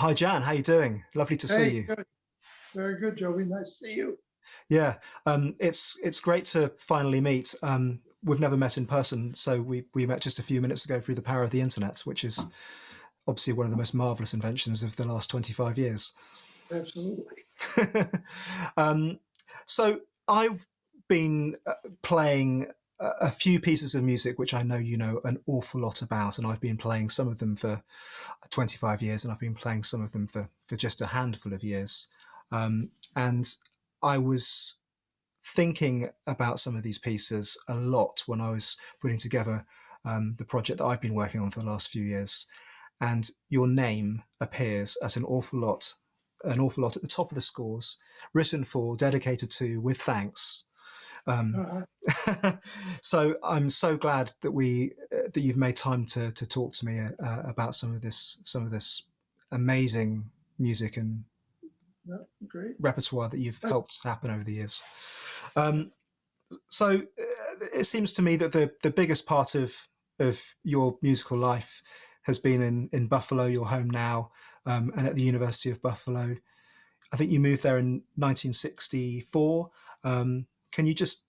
Hi Jan, how you doing? Lovely to see Hey, you. good. Very good, Joby. Nice to see you. Yeah, it's great to finally meet. We've never met in person, so we met just a few minutes ago through the power of the internet, which is obviously one of the most marvelous inventions of the last 25 years. Absolutely. um, so I've been playing a few pieces of music which I know you know an awful lot about, and I've been playing some of them for 25 years, and I've been playing some of them for just a handful of years. And I was thinking about some of these pieces a lot when I was putting together the project that I've been working on for the last few years. And your name appears as an awful lot at the top of the scores, written for, dedicated to, with thanks. Um, Uh, so I'm so glad that that you've made time to talk to me about some of this amazing music and yeah, great. repertoire that you've Uh, helped happen over the years. Um, so it seems to me that the biggest part of your musical life has been in Buffalo, your home now, and at the University of Buffalo. I think you moved there in 1964. Can you just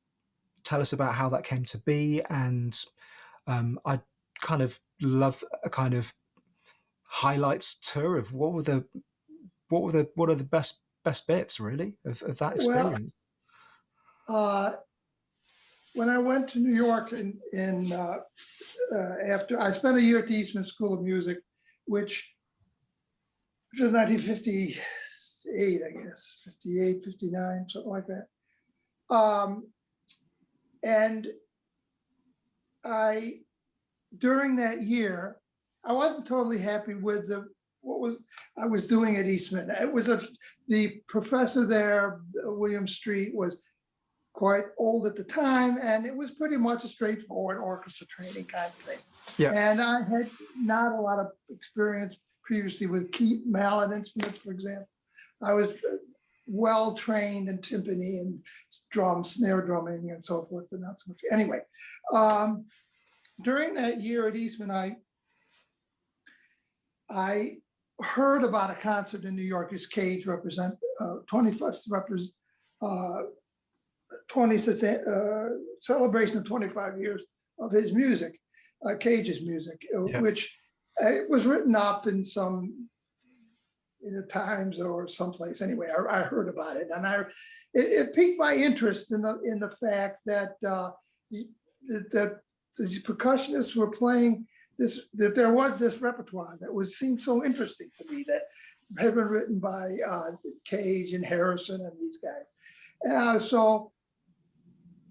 tell us about how that came to be? And I'd kind of love a kind of highlights tour of what are the best bits really of that well, experience. uh, when I went to New York after I spent a year at the Eastman School of Music, which was 1958, I guess, 58, 59, something like that. And I, during that year, I wasn't totally happy with what was I was doing at Eastman. The professor there, William Street, was quite old at the time, and it was pretty much a straightforward orchestra training kind of thing. Yeah, And I had not a lot of experience previously with key mallet instruments, for example. I was well trained in timpani and drum, snare drumming, and so forth, but not so much. Anyway, during that year at Eastman, I heard about a concert in New York. His Cage represent 25th represent 20 celebration of 25 years of his music, Cage's music, yeah, which was written up in the Times or someplace. Anyway, I heard about it, and it piqued my interest in the fact that that the percussionists were playing this, that there was this repertoire that seemed so interesting to me, that had been written by Cage and Harrison and these guys. So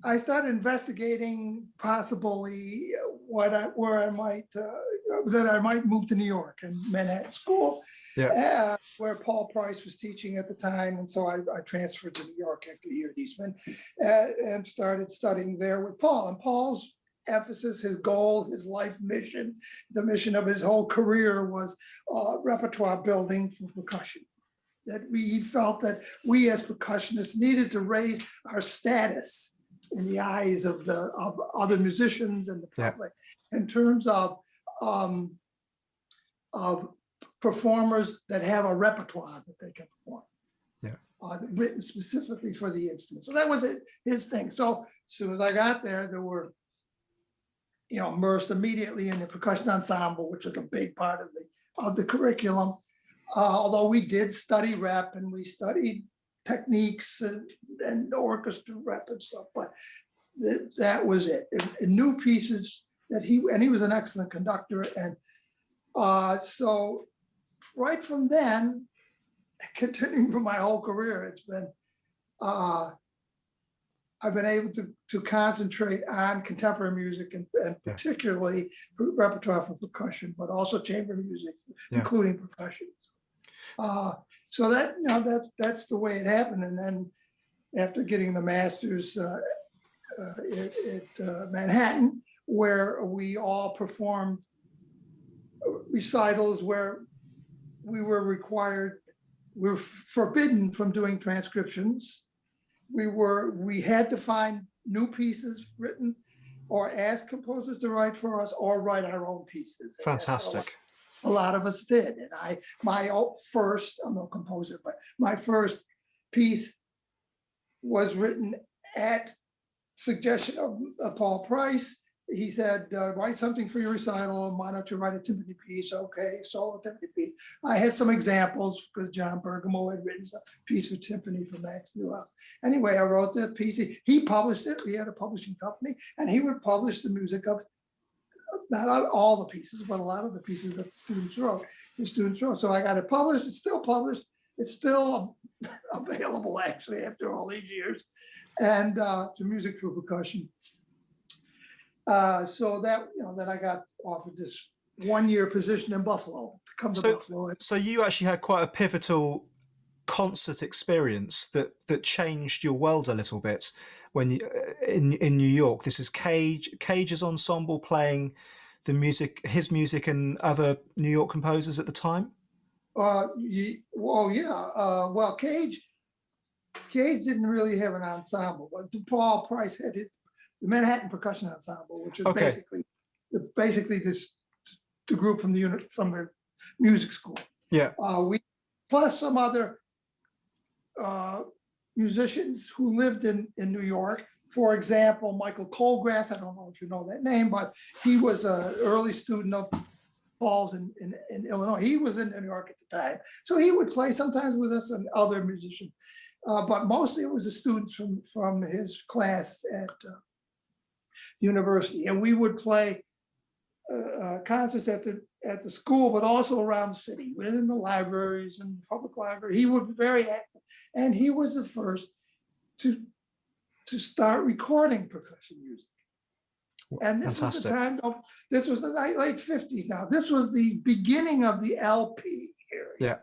I started investigating possibly where I might that I might move to New York and Manhattan School, yeah. where Paul Price was teaching at the time, and so I transferred to New York after a year at Eastman, and started studying there with Paul. And Paul's emphasis, his goal, his life mission, the mission of his whole career was repertoire building for percussion. That he felt that we as percussionists needed to raise our status in the eyes of other musicians and the Yeah. public in terms of performers that have a repertoire that they can perform, Yeah. written specifically for the instrument. So that was his thing. So as soon as I got there, there were, immersed immediately in the percussion ensemble, which was a big part of the curriculum. Although we did study rep and we studied techniques and orchestra rep and stuff, but that was it. And new pieces that he was an excellent conductor. And so right from then, continuing from my whole career, it's been, I've been able to concentrate on contemporary music and particularly repertoire for percussion, but also chamber music, including percussion. So that's the way it happened. And then after getting the master's at Manhattan, where we all performed recitals where we were forbidden from doing transcriptions. We had to find new pieces written or ask composers to write for us or write our own pieces. Fantastic. A lot of us did. And I'm no composer, but my first piece was written at suggestion of Paul Price. He said, write something for your recital. Why don't you write a timpani piece? Okay, solo timpani piece. I had some examples because John Bergamo had written a piece for timpani for Max Newhouse. Anyway, I wrote that piece. He published it. We had a publishing company, and he would publish the music of not all the pieces, but a lot of the pieces that the students wrote. So I got it published. It's still published. It's still available, actually, after all these years, and to music for percussion. So that, then I got offered this 1-year position in Buffalo to come to Buffalo. So you actually had quite a pivotal concert experience that changed your world a little bit when you in New York. This is Cage's ensemble playing the music, his music, and other New York composers at the time. Well, Cage didn't really have an ensemble, but Paul Price had the Manhattan Percussion Ensemble, which was basically the group from the music school. Yeah. We plus some other musicians who lived in New York. For example, Michael Colgrass. I don't know if you know that name, but he was an early student of Paul's in Illinois. He was in New York at the time, so he would play sometimes with us and other musicians, but mostly it was the students from his class at the university, and we would play concerts at the school, but also around the city, within the libraries and public library. He was very active, and he was the first to start recording percussion music. And this was the time of, this was the late 50s now. This was the beginning of the LP area. Yeah.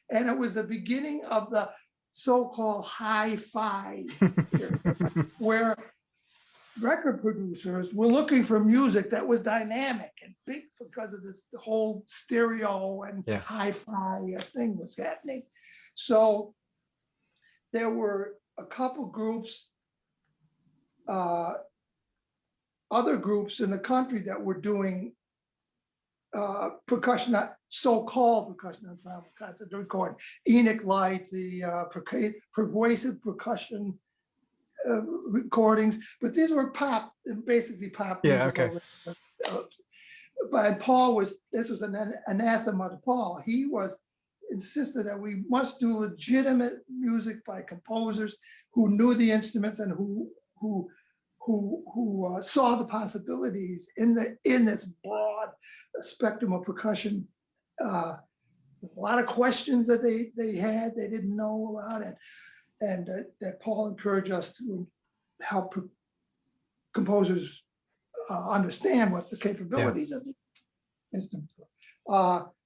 And it was the beginning of the so-called hi-fi area, where record producers were looking for music that was dynamic and big because of this the whole stereo and hi-fi thing was happening. So there were a couple groups, other groups in the country that were doing percussion, so-called percussion ensemble concert recording. Enoch Light, the pervasive percussion recordings, but these were basically pop. Yeah, okay. But this was an anathema to Paul. He insisted that we must do legitimate music by composers who knew the instruments and who saw the possibilities in this broad spectrum of percussion. A lot of questions that they had, they didn't know about it. And that Paul encouraged us to help composers understand what's the capabilities of the instrument.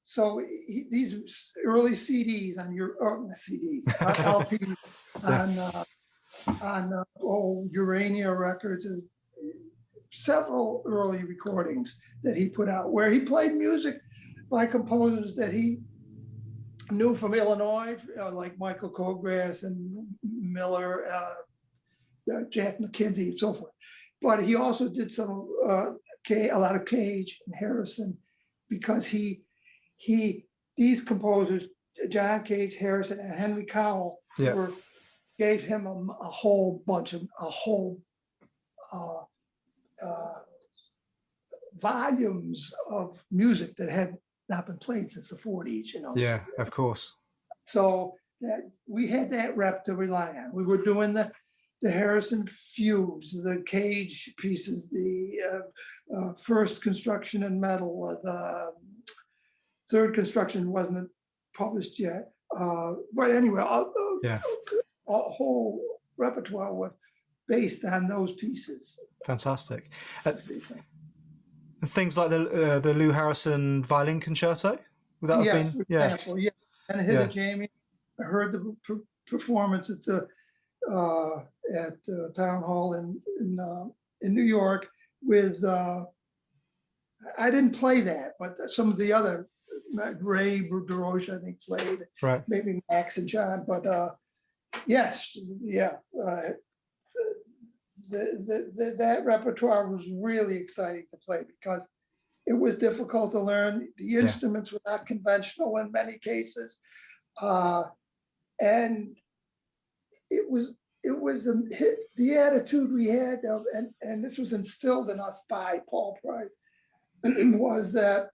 So these early CDs on LPs on Urania Records, and several early recordings that he put out where he played music by composers that he knew from Illinois, like Michael Colgrass and Miller, Jack McKenzie, and so forth. But he also did a lot of Cage and Harrison, because these composers, John Cage, Harrison, and Henry Cowell, gave him a whole bunch of volumes of music that had not been played since the 40s, Yeah, of course. So we had that rep to rely on. We were doing the Harrison fugues, the Cage pieces, the first construction in metal, the third construction wasn't published yet. But anyway, a whole repertoire was based on those pieces. Fantastic. Things like the Lou Harrison violin concerto? Would that have been? Yes. And Hidden Jamie. I heard the performance at the Town Hall in New York with. I didn't play that, but some of the other Ray DeRoche, I think, played. Right. Maybe Max and John, but that repertoire was really exciting to play, because it was difficult to learn. The Yeah. instruments were not conventional in many cases. And it was the attitude we had of, and this was instilled in us by Paul Price, was that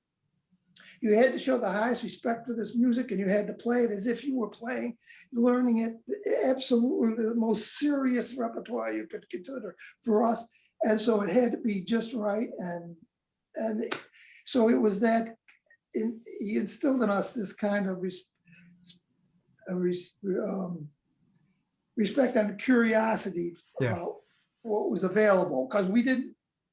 you had to show the highest respect for this music, and you had to play it as if you were learning it, absolutely the most serious repertoire you could consider for us. And so it had to be just right. And so it was that he instilled in us this kind of respect and curiosity about what was available, because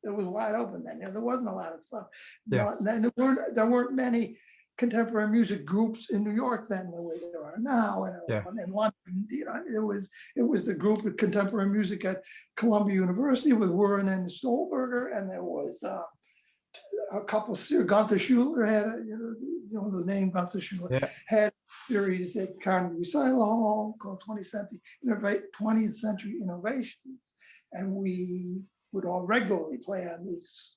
it was wide open then. There wasn't a lot of stuff. Yeah. There weren't many contemporary music groups in New York then the way there are now, and in London. It was the group of contemporary music at Columbia University with Warren and Stolberger, and there was a couple. Gunther Schuller had the name Gunther Schuller had a series at Carnegie Recital Hall called 20th Century Innovations, and we would all regularly play on these.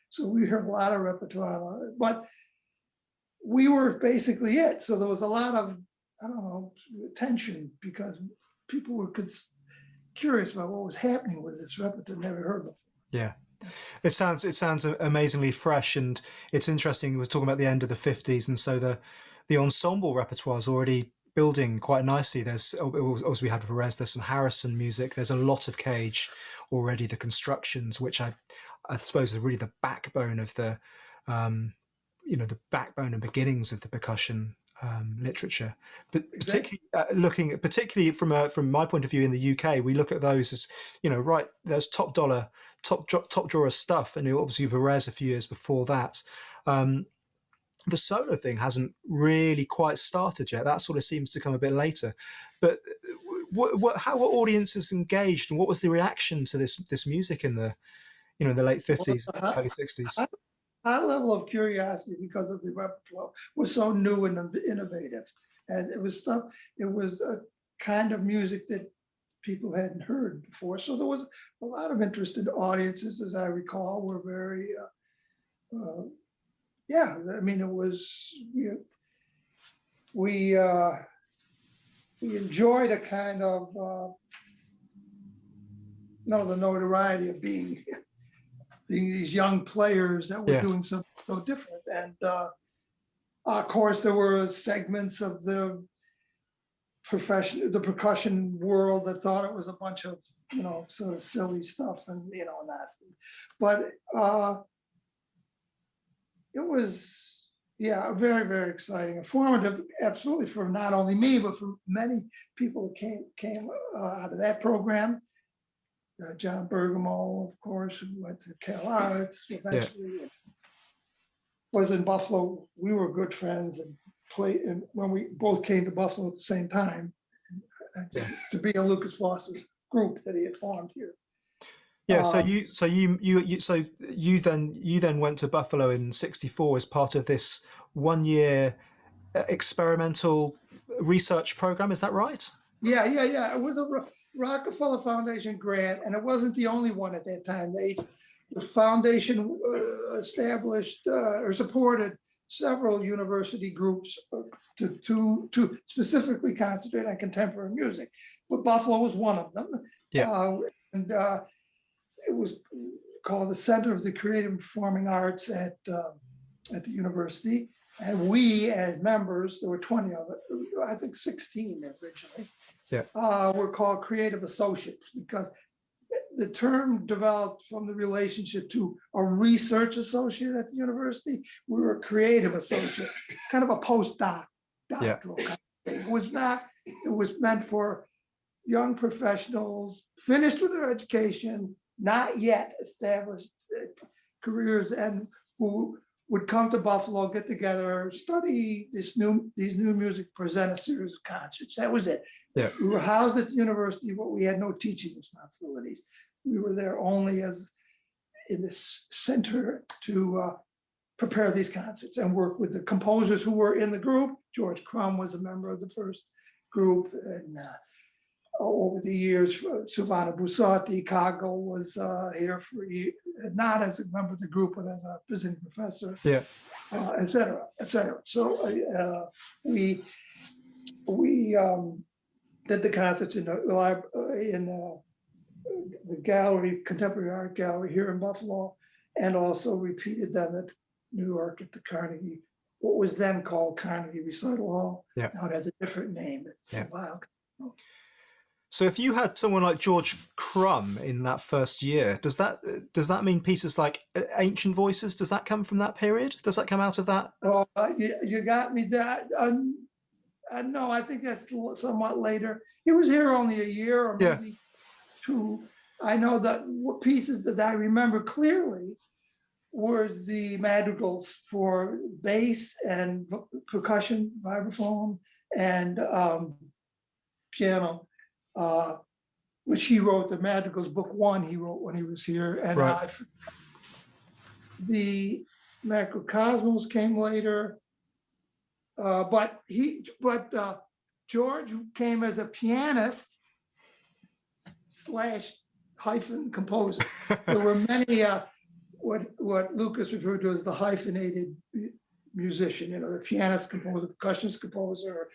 So we heard a lot of repertoire, but we were basically it. So there was a lot of, tension, because people were curious about what was happening with this repertoire never heard before. Yeah. It sounds amazingly fresh, and it's interesting. We're talking about the end of the 50s, and so the ensemble repertoire is already building quite nicely. There's, as we had with Perez, there's some Harrison music. There's a lot of Cage already. The constructions, which I suppose is really the backbone of the backbone and beginnings of the percussion literature. But particularly from my point of view in the UK, we look at those as there's top drawer stuff, and obviously Perez a few years before that. The solo thing hasn't really quite started yet. That sort of seems to come a bit later. But how were audiences engaged, and what was the reaction to this music in the the late 50s, early 60s? High level of curiosity, because of the repertoire was so new and innovative, and it was a kind of music that people hadn't heard before. So there was a lot of interested audiences, as I recall, were very it was we enjoyed a kind of the notoriety of being these young players that were doing something so different. And of course, there were segments of the percussion world that thought it was a bunch of sort of silly stuff, and that. But it was very, very exciting, informative, absolutely, for not only me but for many people that came out of that program. John Bergamo, of course, who went to Cal Arts eventually, was in Buffalo. We were good friends and played, and when we both came to Buffalo at the same time, to be in Lukas Foss's group that he had formed here. Yeah, so you then went to Buffalo in '64 as part of this 1-year experimental research program. Is that right? Yeah. It was a Rockefeller Foundation grant, and it wasn't the only one at that time. The foundation established or supported several university groups to specifically concentrate on contemporary music, but Buffalo was one of them. It was called the Center of the Creative and Performing Arts at the university, and we, as members, there were 20 of it, I think 16 originally, were called Creative Associates, because the term developed from the relationship to a research associate at the university. We were a creative associate, kind of a postdoc, doctoral kind of thing. It was meant for young professionals finished with their education, not yet established careers, and who would come to Buffalo, get together, study these new music, present a series of concerts. That was it. We were housed at the university, but we had no teaching responsibilities. We were there only as in this center to prepare these concerts and work with the composers who were in the group. George Crumb was a member of the first group, and over the years. Silvano Busotti, Kago was here for not as a member of the group, but as a visiting professor, Yeah. et cetera, et cetera. So we did the concerts in the gallery, Contemporary Art Gallery here in Buffalo, and also repeated them at New York at the Carnegie, what was then called Carnegie Recital Hall. Yeah. Now it has a different name. It's Yeah. a while. So if you had someone like George Crumb in that first year, does that mean pieces like Ancient Voices? Does that come from that period? Does that come out of that? Oh, you got me that. No, I think that's somewhat later. He was here only a year or maybe two. I know that what pieces that I remember clearly were the madrigals for bass and percussion, vibraphone, and piano, which he wrote. The madrigals, book 1, he wrote when he was here, and Right. the Macrocosmos came later. But George came as a pianist / composer. There were many what Lukas referred to as the hyphenated musician, the pianist, composer, percussionist, composer,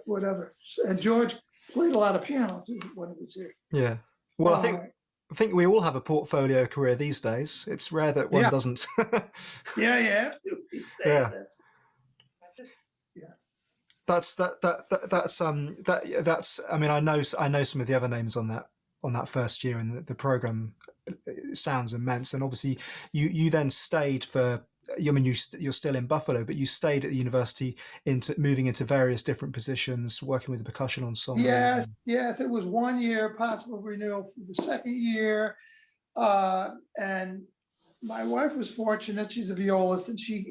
whatever. And George played a lot of piano when he was here. Yeah. Well, I think we all have a portfolio career these days. It's rare that one doesn't. Yeah. That's I mean, I know some of the other names on that first year, and the program sounds immense. And obviously you then stayed for, I mean, you're still in Buffalo, but you stayed at the university moving into various different positions, working with the percussion ensemble. Yes, it was 1 year, possible renewal for the second year. And my wife was fortunate; she's a violist, and she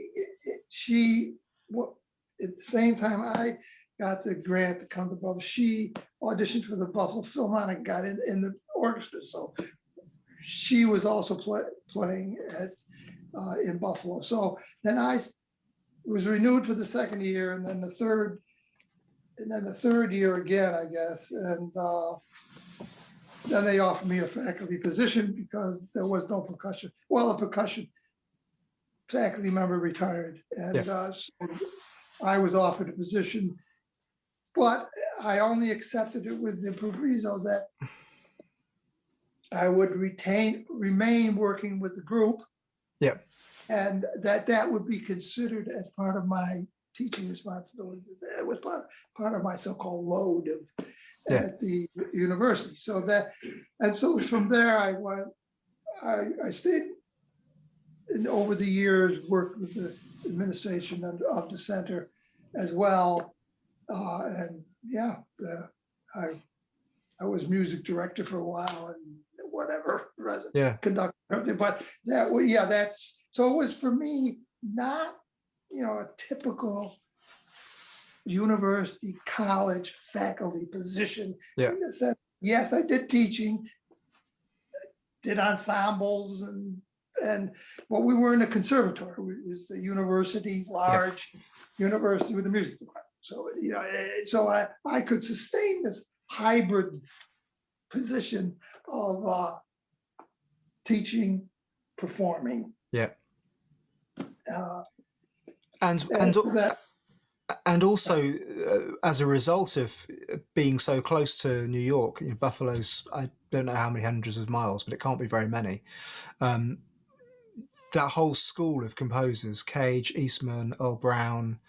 at the same time I got the grant to come to Buffalo, she auditioned for the Buffalo Philharmonic and got in the orchestra. So she was also playing in Buffalo. So then I was renewed for the second year, and then the third year again, I guess. And then they offered me a faculty position because there was no percussion. Well, a percussion faculty member retired, and so I was offered a position, but I only accepted it with the proviso that I would remain working with the group. Yeah. And that would be considered as part of my teaching responsibilities. It was part of my so-called load at the university. So from there I stayed, and over the years worked with the administration of the center as well. And I was music director for a while and whatever, conductor. But so it was for me not a typical university college faculty position in the sense. Yes, I did teaching, did ensembles, but we were in a conservatory. It's a university, large university with a music department. So so I could sustain this hybrid position of teaching, performing. Yeah. And also, as a result of being so close to New York, Buffalo's, I don't know how many hundreds of miles, but it can't be very many. That whole school of composers, Cage, Eastman, Earl Brown,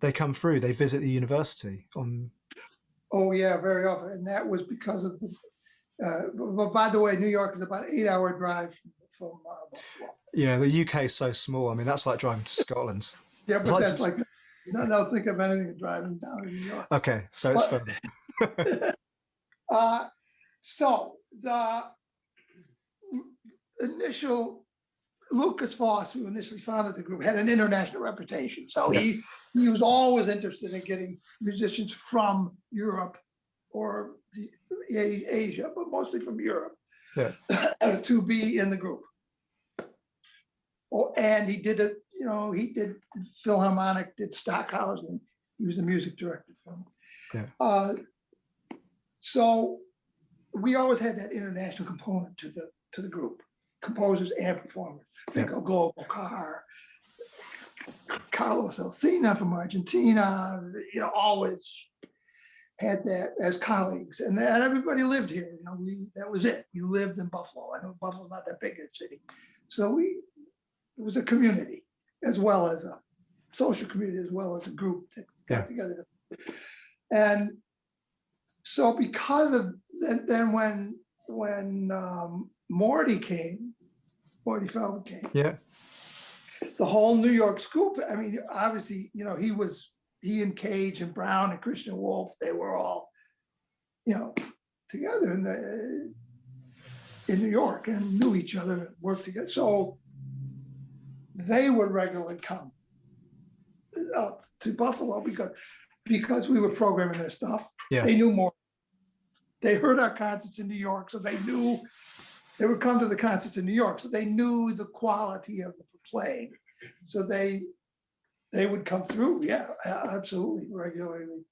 they come through, they visit the university on. Oh yeah, very often. And that was because of but by the way, New York is about an 8-hour drive from Buffalo. Yeah, the UK is so small. I mean, that's like driving to Scotland. Yeah, but that's like, no, think of anything driving down to New York. Okay, so it's further. So the initial Lukas Foss, who initially founded the group, had an international reputation. So he was always interested in getting musicians from Europe or Asia, but mostly from Europe, to be in the group. Oh, and he did it. He did Philharmonic, did Stockhausen. He was the music director for me. Yeah. So we always had that international component to the group, composers and performers. Fico Global, Carlos Alsina from Argentina, always had that as colleagues, and everybody lived here. That was it. We lived in Buffalo. I know Buffalo's not that big a city, so it was a community as well as a social community, as well as a group that got together. And so because of that, then when Morton Feldman came, the whole New York school, I mean, obviously, he and Cage and Brown and Christian Wolf, they were all, together in New York and knew each other, worked together. So they would regularly come up to Buffalo because we were programming their stuff. Yeah. They knew more. They heard our concerts in New York, so they knew they would come to the concerts in New York. So they knew the quality of the playing. So they would come through. Yeah, absolutely, regularly.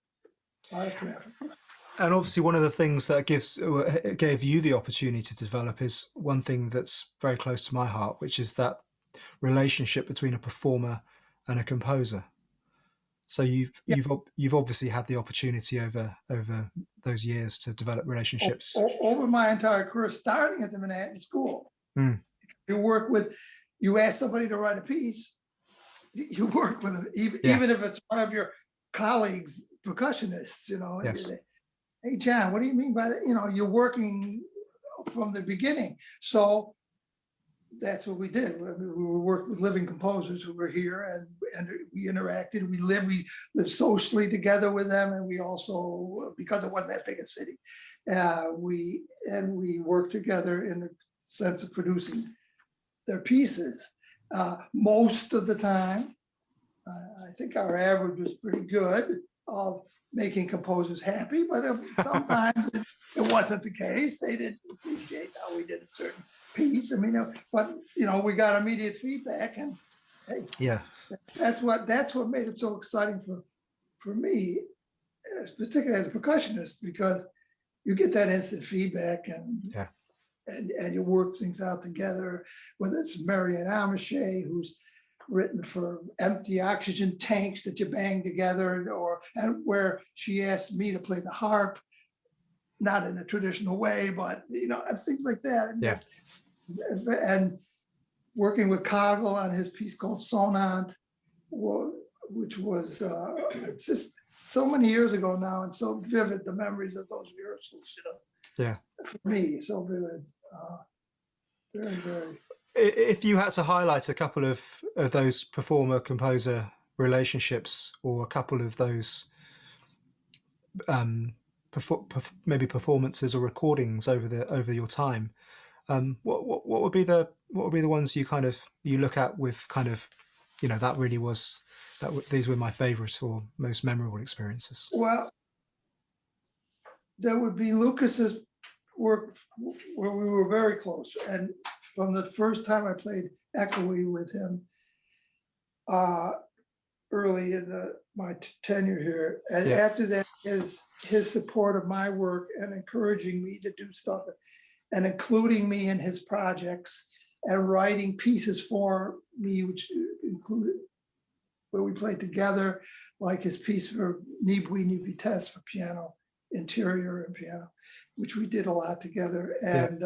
And obviously one of the things that gave you the opportunity to develop is one thing that's very close to my heart, which is that relationship between a performer and a composer. So you've obviously had the opportunity over those years to develop relationships. Over my entire career, starting at the Manhattan School. You ask somebody to write a piece, you work with them, even if it's one of your colleagues, percussionists, Yes. Hey, John, what do you mean by that? You're working from the beginning. So that's what we did. We worked with living composers who were here, and we interacted. We lived socially together with them, and we also, because it wasn't that big a city, we worked together in the sense of producing their pieces. Most of the time, I think our average was pretty good of making composers happy, but sometimes it wasn't the case. They didn't appreciate how we did a certain piece. I mean, but we got immediate feedback, and hey, that's what made it so exciting for me, particularly as a percussionist, because you get that instant feedback, and you work things out together. Whether it's Marianne Amiche, who's written for empty oxygen tanks that you bang together, and where she asked me to play the harp, not in a traditional way, but things like that. Yeah. And working with Kagel on his piece called Sonant, which was it's just so many years ago now, and so vivid, the memories of those rehearsals. Yeah. For me, so vivid. Very, very. If you had to highlight a couple of those performer-composer relationships, or a couple of those maybe performances or recordings over your time, what would be the ones you look at with that really was these were my favorites or most memorable experiences? Well, there would be Lukas's work where we were very close, and from the first time I played echoey with him early in my tenure here, and after that, his support of my work and encouraging me to do stuff and including me in his projects and writing pieces for me, which included where we played together, like his piece for Ni Bui Ni Vitesse for piano, interior and piano, which we did a lot together. And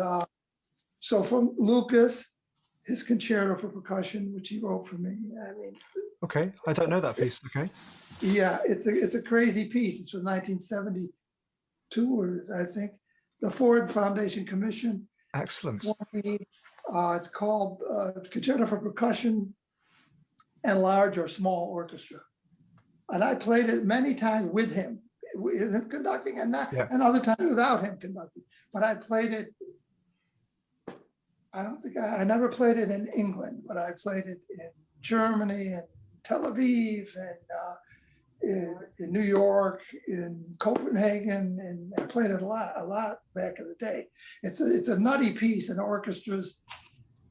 so from Lukas, his concerto for percussion, which he wrote for me. I mean, okay, I don't know that piece. Okay, yeah, it's a crazy piece. It's from 1972, or I think the Ford Foundation Commission. Excellent. It's called Concerto for Percussion and Large or Small Orchestra, and I played it many times with him conducting, and other times without him conducting. But I played it. I never played it in England, but I played it in Germany and Tel Aviv and in New York, in Copenhagen, and I played it a lot back in the day. It's a nutty piece, and orchestras.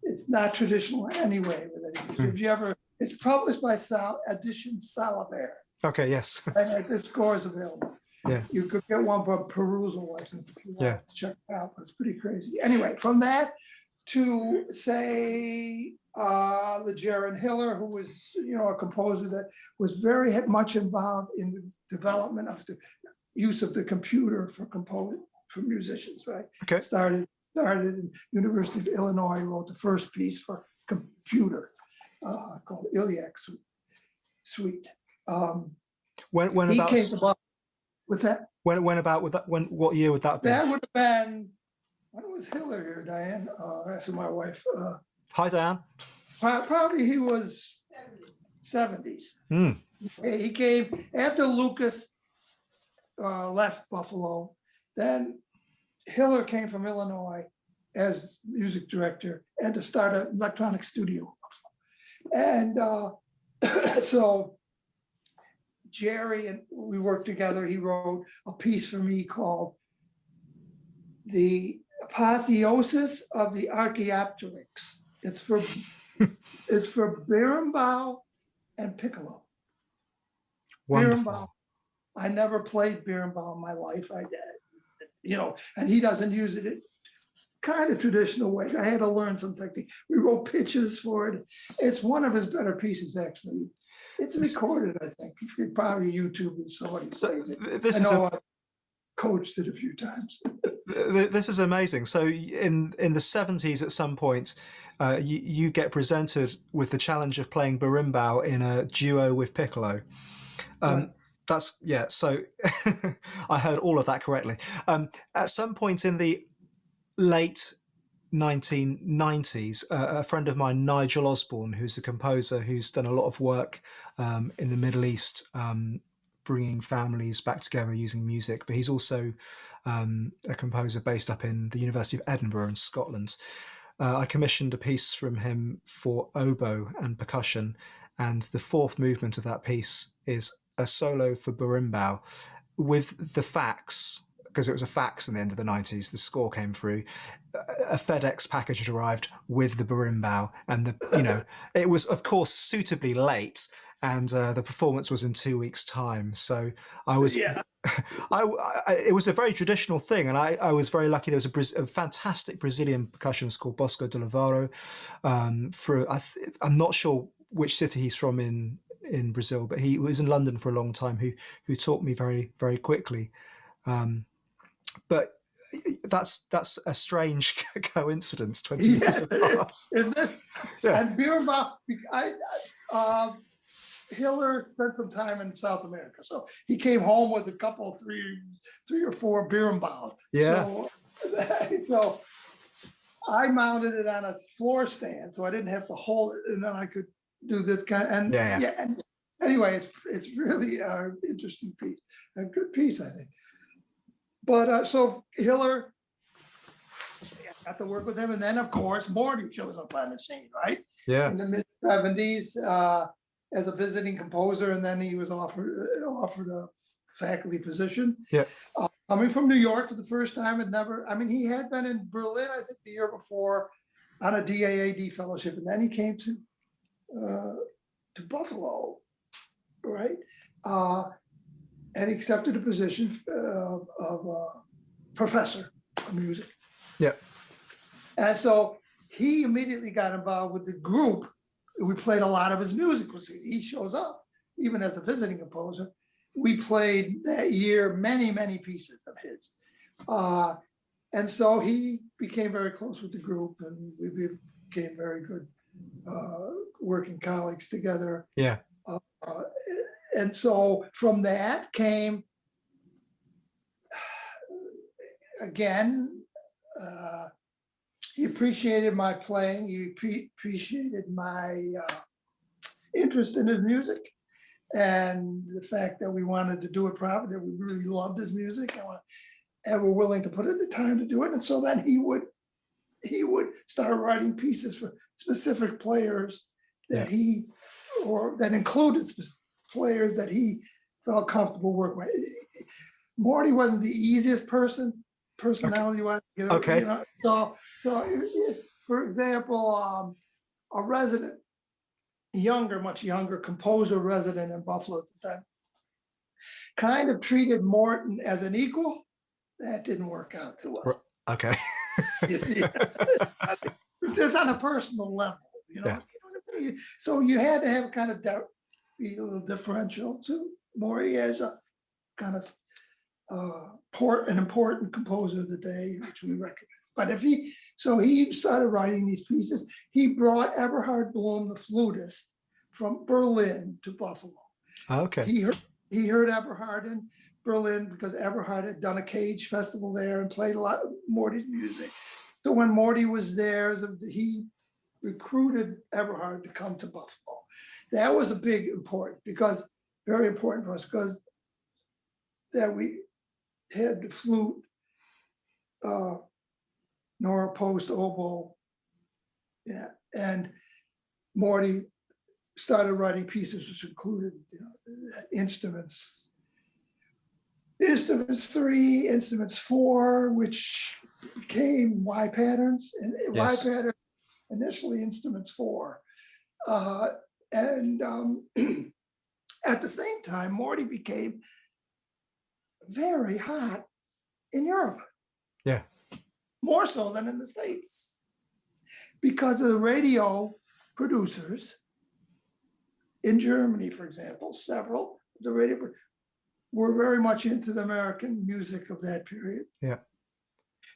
It's not traditional anyway with it. If you ever, it's published by Edition Salabert. Okay, yes. And the score is available. Yeah. You could get one for perusal, I think, if you want Yeah. to check it out, but it's pretty crazy. Anyway, from that to say the Jaron Hiller, who was, a composer that was very much involved in the development of the use of the computer for musicians, right? Okay. Started in University of Illinois, wrote the first piece for computer called Iliac Suite. When he about? came to What's that? When about would that? What year would that be? That would have been, when was Hiller here, Diane? Asking my wife. Hi, Diane. Probably he was 70s. Mm. He came after Lukas left Buffalo. Then Hiller came from Illinois as music director and to start an electronic studio. And so Jerry and we worked together. He wrote a piece for me called The Apotheosis of the Archaeopteryx. It's for berimbau and piccolo. Wonderful. Berimbau. I never played berimbau in my life. I did, and he doesn't use it in kind of traditional way. I had to learn some technique. We wrote pitches for it. It's one of his better pieces, actually. It's recorded, I think. You could probably YouTube it. Somebody plays it. I coached it a few times. This is amazing. So in the 70s, at some point, you get presented with the challenge of playing berimbau in a duo with piccolo. Right. That's So I heard all of that correctly. At some point in the late 1990s, a friend of mine, Nigel Osborne, who's a composer who's done a lot of work in the Middle East, bringing families back together using music, but he's also a composer based up in the University of Edinburgh in Scotland. I commissioned a piece from him for oboe and percussion, and the fourth movement of that piece is a solo for berimbau with the fax, because it was a fax in the end of the 90s. The score came through. A FedEx package had arrived with the berimbau, and it was of course suitably late, and the performance was in 2 weeks' time. So I was, it was a very traditional thing, and I was very lucky. There was a fantastic Brazilian percussionist called Bosco de Lavaro. I'm not sure which city he's from in Brazil, but he was in London for a long time. Who taught me very, very quickly. But that's a strange coincidence. 20 years apart, isn't it? Yeah. And berimbau, Hiller spent some time in South America, so he came home with a couple, three or four berimbau. Yeah. So I mounted it on a floor stand, so I didn't have to hold it, and then I could do this kind of. And and anyway, it's really an interesting piece, a good piece, I think. But so Hiller, got to work with him, and then of course Morty shows up on the scene, right? Yeah. In the mid-70s, as a visiting composer, and then he was offered a faculty position. Yeah. Coming from New York for the first time, he had been in Berlin, I think, the year before on a DAAD fellowship, and then he came to Buffalo, right? And he accepted a position of professor of music. Yeah. And so he immediately got involved with the group. We played a lot of his music. He shows up, even as a visiting composer. We played that year many, many pieces of his. And so he became very close with the group, and we became very good working colleagues together. Yeah. And so from that came, again, he appreciated my playing. He appreciated my interest in his music, and the fact that we wanted to do it properly, that we really loved his music, and were willing to put in the time to do it. And so then he would start writing pieces for specific players that that included players that he felt comfortable working with. Morty wasn't the easiest personality-wise. Okay. So if, for example, a resident, much younger composer resident in Buffalo at the time, kind of treated Morton as an equal. That didn't work out too well. Okay. You see, just on a personal level, you know. Yeah. You know what I mean? So you had to have kind of be a little differential to Morty as a kind of an important composer of the day, which we recognize. But he started writing these pieces. He brought Eberhard Bloom, the flutist, from Berlin to Buffalo. Okay. He heard Eberhard in Berlin because Eberhard had done a cage festival there and played a lot of Morty's music. So when Morty was there, he recruited Eberhard to come to Buffalo. That was very important for us, because that we had the flute, Nora Post oboe, yeah, and Morty started writing pieces which included, instruments 3, instruments 4, which became Y patterns, and Yes. Y pattern initially instruments 4, and at the same time, Morty became very hot in Europe. Yeah. More so than in the States, because of the radio producers in Germany, for example. Several of the radio were very much into the American music of that period. Yeah.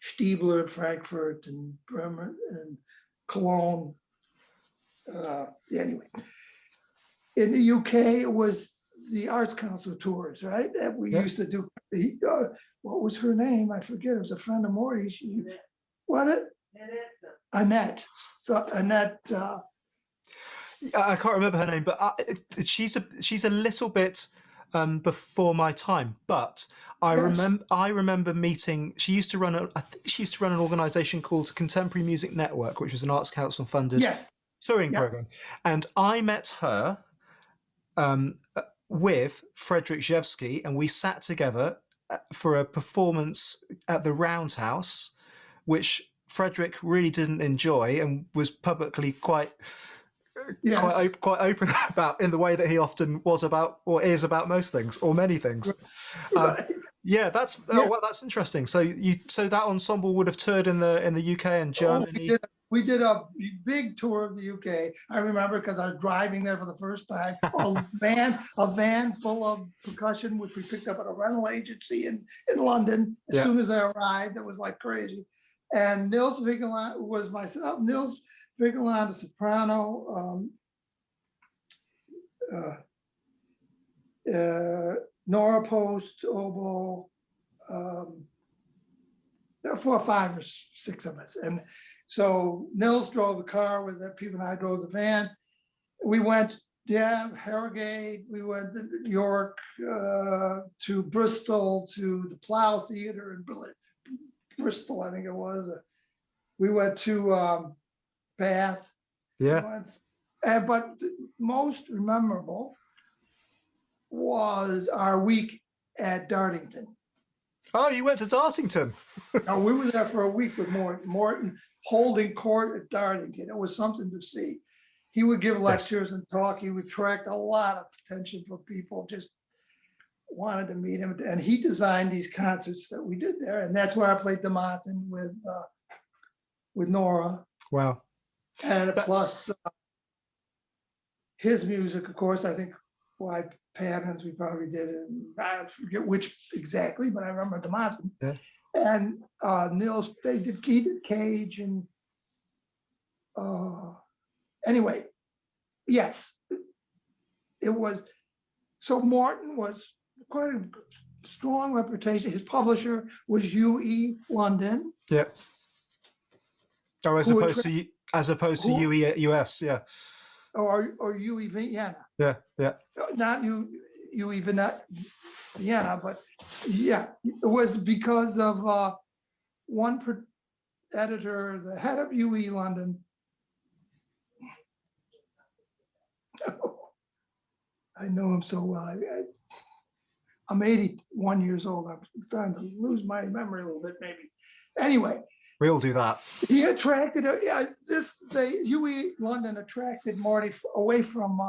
Stiebler in Frankfurt and Bremen and Cologne. Anyway, in the UK, it was the Arts Council tours, right? That we used to do. What was her name? I forget. It was a friend of Morty's. Annette. So Annette. I can't remember her name, but she's a little bit before my time. But I remember meeting. She used to run I think she used to run an organisation called Contemporary Music Network, which was an Arts Council funded touring program, and I met her with Frederic Rzewski, and we sat together for a performance at the Roundhouse, which Frederic really didn't enjoy and was publicly quite open about, in the way that he often was about or is about most things or many things. That's interesting. So that ensemble would have toured in the UK and Germany. We did a big tour of the UK. I remember, because I was driving there for the first time. A van full of percussion, which we picked up at a rental agency in London. As soon as I arrived, it was like crazy. And Nils Vigeland was myself. Nils Vigeland, a soprano. Nora Post oboe. There were 4, 5, or 6 of us, and so Nils drove the car with the people, and I drove the van. We went, Harrogate. We went to York, to Bristol, to the Plough Theatre in Bristol, I think it was. We went to Bath. Yeah. But the most memorable was our week at Dartington. Oh, you went to Dartington? No, we were there for a week with Morton holding court at Dartington. It was something to see. He would give lectures and talk. He would attract a lot of attention from people, just wanted to meet him. And he designed these concerts that we did there. And that's where I played the Martin with Nora. Wow. And plus his music, of course, I think Y patterns we probably did, and I forget which exactly, but I remember the Martin. Yeah. And Nils, he did Cage, and anyway, yes, it was. So Morton was quite a strong reputation. His publisher was UE London. Yeah. Oh, as opposed to UE US, yeah. Or UE Vienna. Yeah. Not UE Vienna, but yeah, it was because of one editor, the head of UE London. I know him so well. I'm 81 years old. I'm starting to lose my memory a little bit, maybe. Anyway. We all do that. He attracted, UE London attracted Morty away from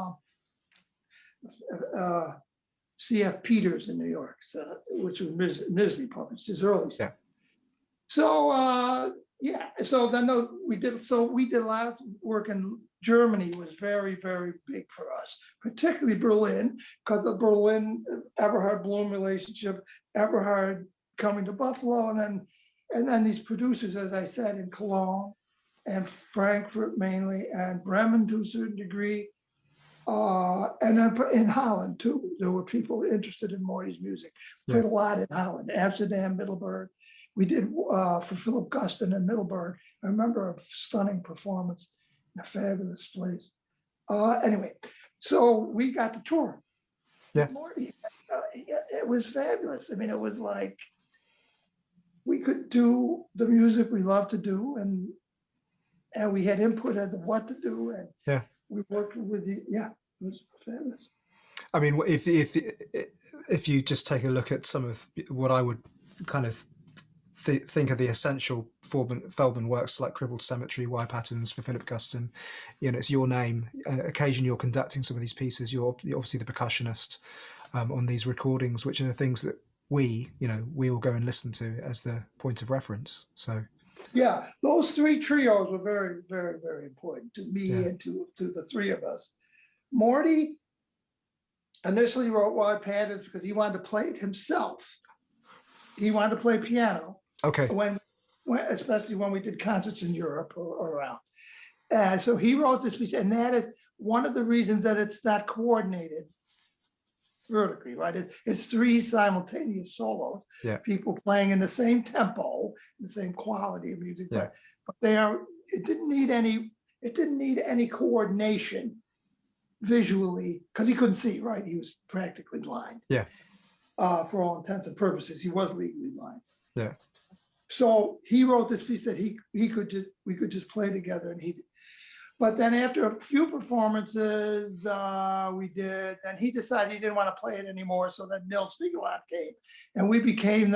C.F. Peters in New York, so, which was Misley published his early stuff. Yeah. So so then we did a lot of work in Germany. Was very, very big for us, particularly Berlin, because the Berlin Eberhard Bloom relationship, Eberhard coming to Buffalo, and then these producers, as I said, in Cologne and Frankfurt mainly, and Bremen to a certain degree. And then in Holland too, there were people interested in Morty's music. Played a lot in Holland, Amsterdam, Middelburg. We did for Philip Guston in Middelburg. I remember a stunning performance in a fabulous place. Anyway, so we got to tour. Yeah, Morty, it was fabulous. I mean, it was like we could do the music we love to do, and we had input as to what to do, and we worked with it was fabulous. I mean, if you just take a look at some of what I would kind of think of the essential Feldman works, like Crippled, Symmetry, Y Patterns for Philip Guston, it's your name. Occasionally you're conducting some of these pieces. You're obviously the percussionist on these recordings, which are the things that we will go and listen to as the point of reference. So yeah, those three trios were very, very, very important to me and to the three of us. Morty initially wrote Y Patterns because he wanted to play it himself. He wanted to play piano. Okay. When especially when we did concerts in Europe or around. So he wrote this piece, and that is one of the reasons that it's not coordinated vertically, right? It's three simultaneous solos, people playing in the same tempo, the same quality of music, but it didn't need any coordination visually, because he couldn't see, right? He was practically blind. Yeah. For all intents and purposes, he was legally blind. Yeah. So he wrote this piece that we could just play together, but then after a few performances then he decided he didn't want to play it anymore. So then Nils Spiegelhaupt came, and we became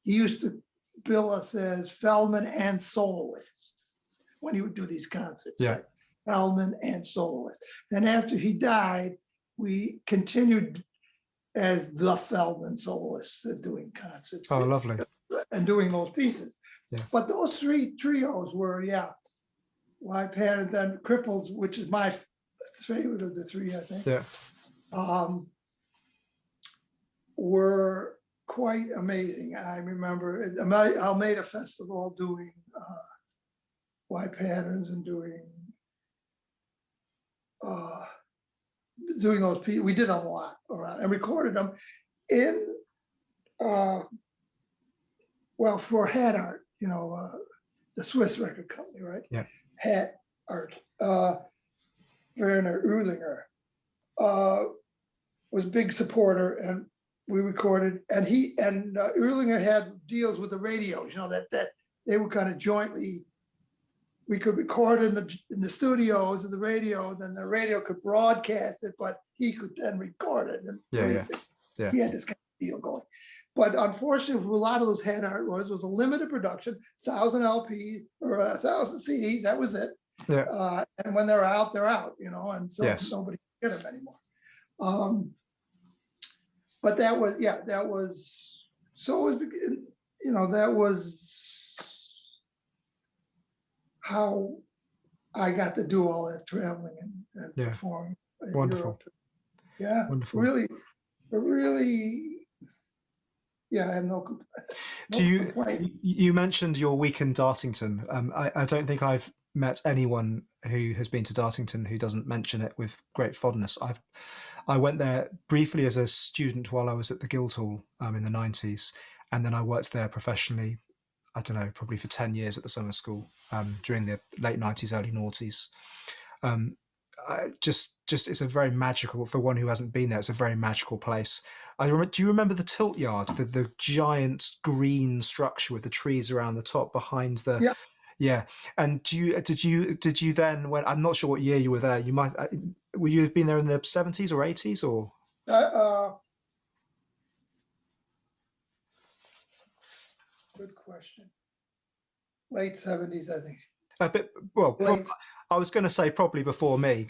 he used to bill us as Feldman and Soloists when he would do these concerts. Yeah. Right? Feldman and Soloists. Then after he died, we continued as the Feldman Soloists doing concerts. Oh, lovely. And doing those pieces. Yeah. But those three trios were, Y Patterns, then Crippled, which is my favorite of the three, I think. Yeah. Were quite amazing. I remember Almeida Festival doing Y Patterns and doing those pieces. We did them a lot around and recorded them in for Hat Art, the Swiss record company, right? Yeah. Hat Art. Werner Uehlinger was a big supporter, and we recorded. And Uehlinger had deals with the radios, that they were kind of jointly. We could record in the studios of the radio, then the radio could broadcast it, but he could then record it and release it. Yeah. He had this kind of deal going. But unfortunately, for a lot of those Hat Art was a limited production, 1,000 LP or 1,000 CDs. That was it. Yeah. And when they're out, and so nobody can get them anymore. But that was so. That was how I got to do all that traveling and performing. Wonderful. Yeah. Wonderful. Really. Yeah, I have no complaints. You mentioned your week in Dartington. I don't think I've met anyone who has been to Dartington who doesn't mention it with great fondness. I went there briefly as a student while I was at the Guildhall in the 90s, and then I worked there professionally, I don't know, probably for 10 years at the summer school during the late 90s, early noughties. It's a very magical, for one who hasn't been there, it's a very magical place. Do you remember the Tilt Yard, the giant green structure with the trees around the top behind the? Yeah. And did you then, when, I'm not sure what year you were there, will you have been there in the 70s or 80s or? Good question. Late 70s, I think. A bit, well, I was going to say probably before me.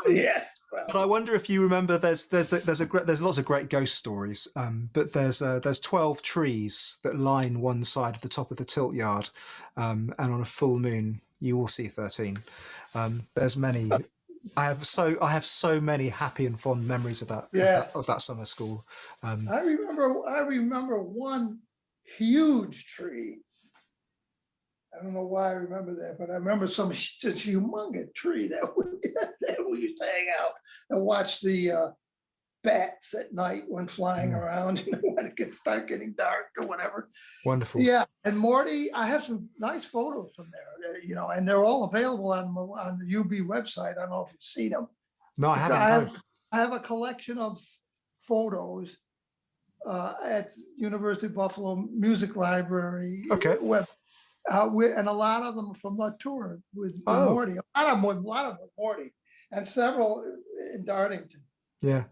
Yes. crowd. But I wonder if you remember, there's lots of great ghost stories. But there's 12 trees that line one side of the top of the tilt yard, and on a full moon you will see 13. There's many. I have so many happy and fond memories of that Yes. of that summer school. I remember one huge tree. I don't know why I remember that, but I remember some just humongous tree that we used to hang out and watch the bats at night when flying around, when it start getting dark or whatever. Wonderful. Yeah, and Morty, I have some nice photos from there, and they're all available on the UB website. I don't know if you've seen them. No, I haven't. I have a collection of photos at University of Buffalo Music Library web. And a lot of them from the tour with Morty. A lot of them with Morty, and several in Dartington. Yeah.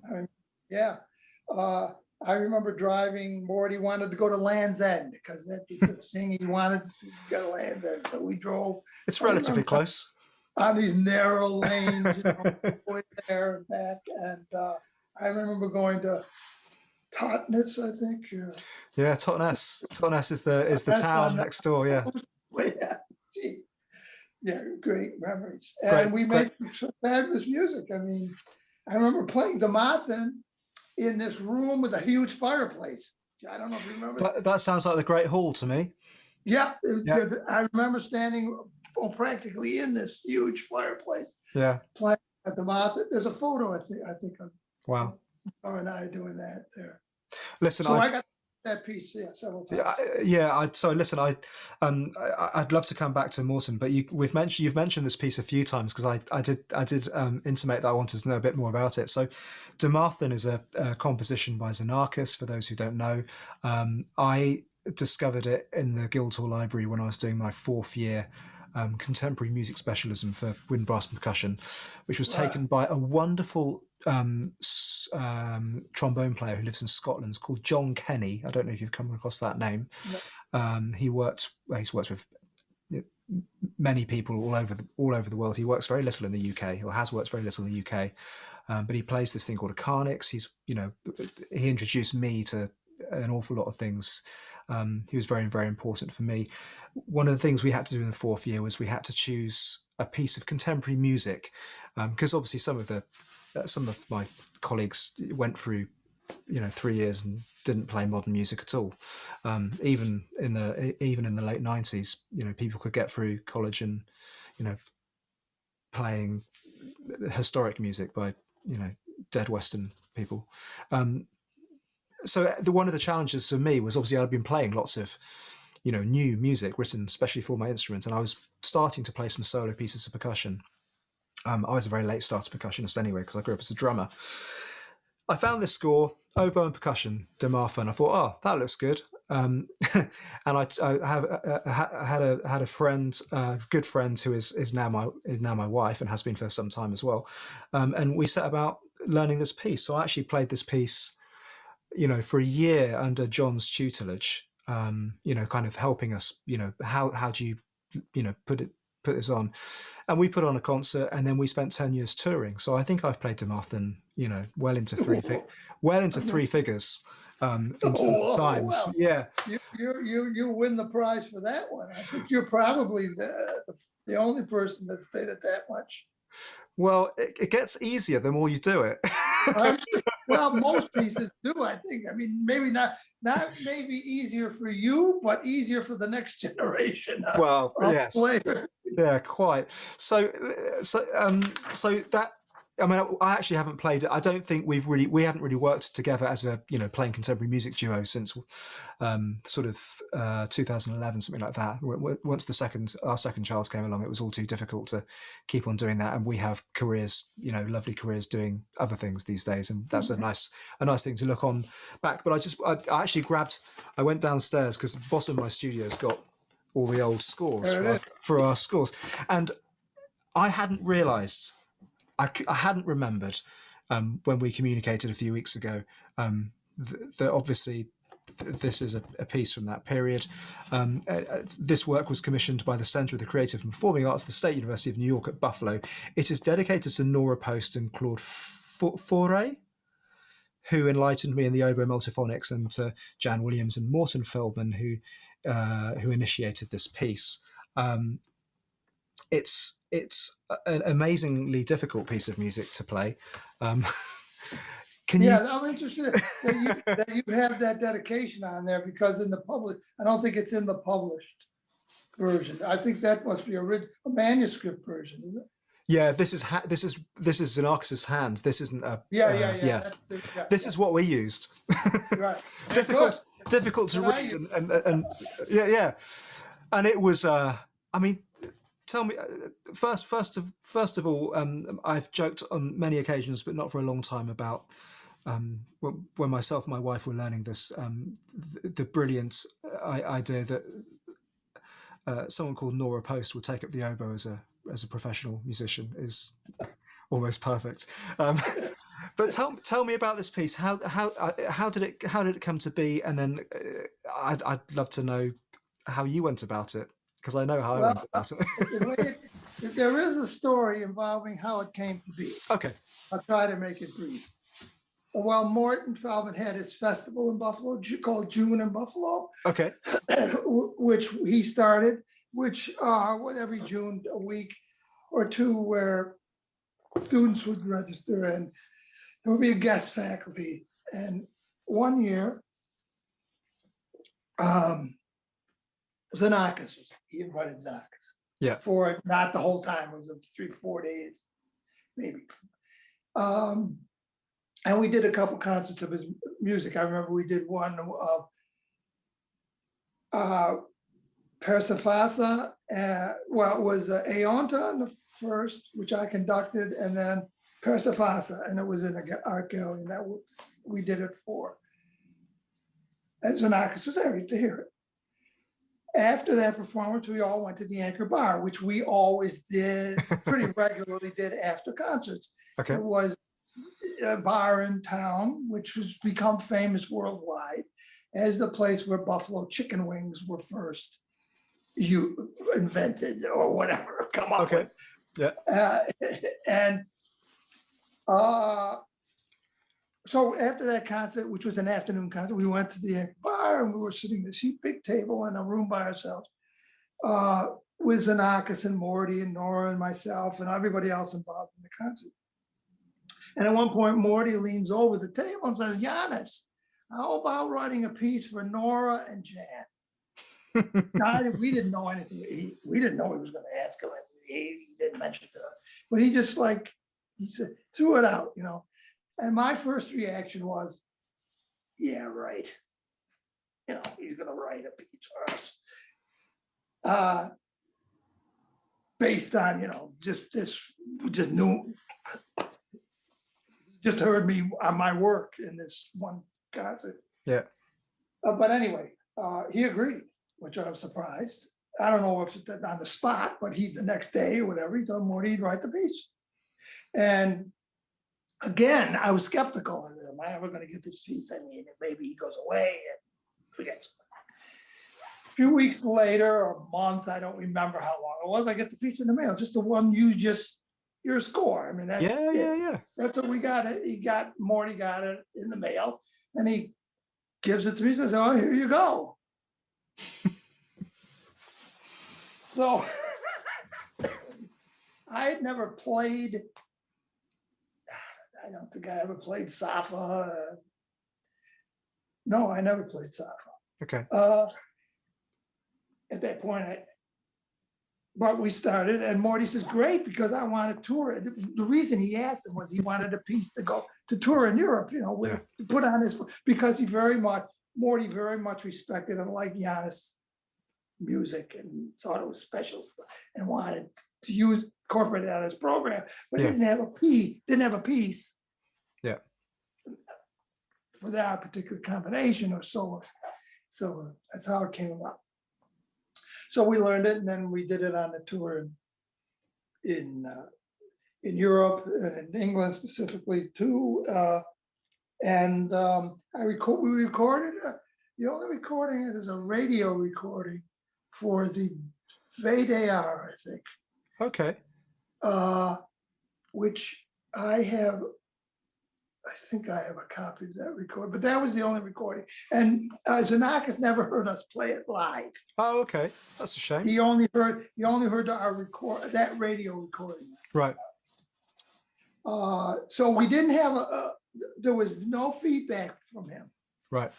I remember driving. Morty wanted to go to Land's End because that's the thing he wanted to see. Go to Land's End, so we drove. It's relatively close on these narrow lanes, going there and back. And I remember going to Totnes, I think. Yeah, Totnes. Totnes is the town next door. Yeah. Yeah, great memories. And we made some fabulous music. I mean, I remember playing Damathan in this room with a huge fireplace. I don't know if you remember. That sounds like the Great Hall to me. Yeah, I remember standing practically in this huge fireplace. Yeah. Playing at Damathan. There's a photo, I think. Wow. Or and I doing that there. Listen, so I got that piece several times. So listen, I'd love to come back to Morton, but you've mentioned this piece a few times because I did intimate that I wanted to know a bit more about it. So, Damathan is a composition by Xenakis. For those who don't know, I discovered it in the Guildhall Library when I was doing my 4th year contemporary music specialism for wind, brass, and percussion, which was taken by a wonderful trombone player who lives in Scotland called John Kenny. I don't know if you've come across that name. No. He's worked with many people all over the world. He works very little in the UK, or has worked very little in the UK, but he plays this thing called a carnix. He introduced me to an awful lot of things. He was very, very important for me. One of the things we had to do in the 4th year was we had to choose a piece of contemporary music, because obviously some of my colleagues went through 3 years and didn't play modern music at all. Even in the late 90s, people could get through college and playing historic music by dead Western people. So one of the challenges for me was, obviously I'd been playing lots of new music written especially for my instrument, and I was starting to play some solo pieces of percussion. I was a very late starter percussionist anyway, because I grew up as a drummer. I found this score, oboe and percussion, Damathan. I thought, oh, that looks good. And I had a friend, good friend, who is now my wife and has been for some time as well. And we set about learning this piece. So I actually played this piece, for a year under John's tutelage. Kind of helping us. How do you, put this on, and we put on a concert, and then we spent 10 years touring. So I think I've played Damathan, well into three figures in terms of times. Well, yeah, you win the prize for that one. I think you're probably the only person that stayed at that much. Well, it gets easier the more you do it. Well, most pieces do, I think. I mean, maybe not maybe easier for you, but easier for the next generation. Well, yes. Later. Yeah, quite. So that, I mean, I actually haven't played it. I don't think we haven't really worked together as a playing contemporary music duo since sort of 2011, something like that. Once our second child came along, it was all too difficult to keep on doing that, and we have careers, lovely careers doing other things these days, and that's a nice thing to look on back. But I went downstairs because the bottom of my studio's got all the old scores for our scores, and I hadn't realised. I hadn't remembered when we communicated a few weeks ago that obviously this is a piece from that period. This work was commissioned by the Center of the Creative and Performing Arts, the State University of New York at Buffalo. It is dedicated to Nora Post and Claude Fauré, who enlightened me in the oboe multiphonics, and to Jan Williams and Morton Feldman, who initiated this piece. It's an amazingly difficult piece of music to play. Yeah, I'm interested that you have that dedication on there, because in the public, I don't think it's in the published version. I think that must be a manuscript version, isn't it? Yeah, this is Xenakis' hands. This isn't a. Yeah. This is what we used. Right. difficult to read, and yeah. And it was. I mean, tell me first of all. I've joked on many occasions, but not for a long time, about when myself and my wife were learning this, the brilliant idea that someone called Nora Post would take up the oboe as a professional musician is almost perfect. But tell me about this piece. How did it come to be? And then I'd love to know how you went about it, because I know how I went about it. There is a story involving how it came to be. Okay. I'll try to make it brief. Well, Morton Feldman had his festival in Buffalo called June in Buffalo. Okay. Which he started, every June, a week or two, where students would register and there would be a guest faculty. And one year, Xenakis, he invited Xenakis. Yeah. For not the whole time, it was 3-4 days, maybe. And we did a couple concerts of his music. I remember we did one of Persefasa. Well, it was Aonta in the first, which I conducted, and then Persefasa, and it was in an art gallery, and we did it for. And Xenakis was there to hear it. After that performance, we all went to the Anchor Bar, which we always did, pretty regularly did after concerts. Okay. It was a bar in town, which has become famous worldwide as the place where buffalo chicken wings were first invented, or whatever, come up with. Yeah. So after that concert, which was an afternoon concert, we went to the bar, and we were sitting at this big table in a room by ourselves with Xenakis and Morty and Nora and myself and everybody else involved in the concert. And at one point, Morty leans over the table and says, "Iannis, how about writing a piece for Nora and Jan?" Now, we didn't know anything. We didn't know he was going to ask him. He didn't mention it. But he just he said, threw it out, And my first reaction was, yeah, right. He's going to write a piece for us. Based on, just knew. Just heard me on my work in this one concert. Yeah. But anyway, he agreed, which I was surprised. I don't know if it's on the spot, but the next day or whatever, he told Morty he'd write the piece. And again, I was skeptical. Am I ever going to get this piece? I mean, maybe he goes away and forgets. A few weeks later, or a month, I don't remember how long it was, I get the piece in the mail, just the one your score. I mean, that's yeah. That's what we got. Morty got it in the mail, and he gives it to me. He says, "Oh, here you go." So I had never played. I don't think I ever played Safa. No, I never played Safa. Okay. At that point, but we started, and Morty says, "Great, because I want to tour." The reason he asked him was he wanted a piece to go to tour in Europe, to put on his, because Morty very much respected and liked Iannis' music and thought it was special stuff and wanted to incorporate it on his program, but he didn't have a piece. Yeah. For that particular combination or solo. So that's how it came about. So we learned it, and then we did it on the tour in Europe and in England specifically too. We recorded the only recording is a radio recording for the VDR, I think. Okay. Which I think I have a copy of that recording, but that was the only recording. And Xenakis never heard us play it live. Oh, okay. That's a shame. He only heard that radio recording. Right. So we didn't have there was no feedback from him. Right.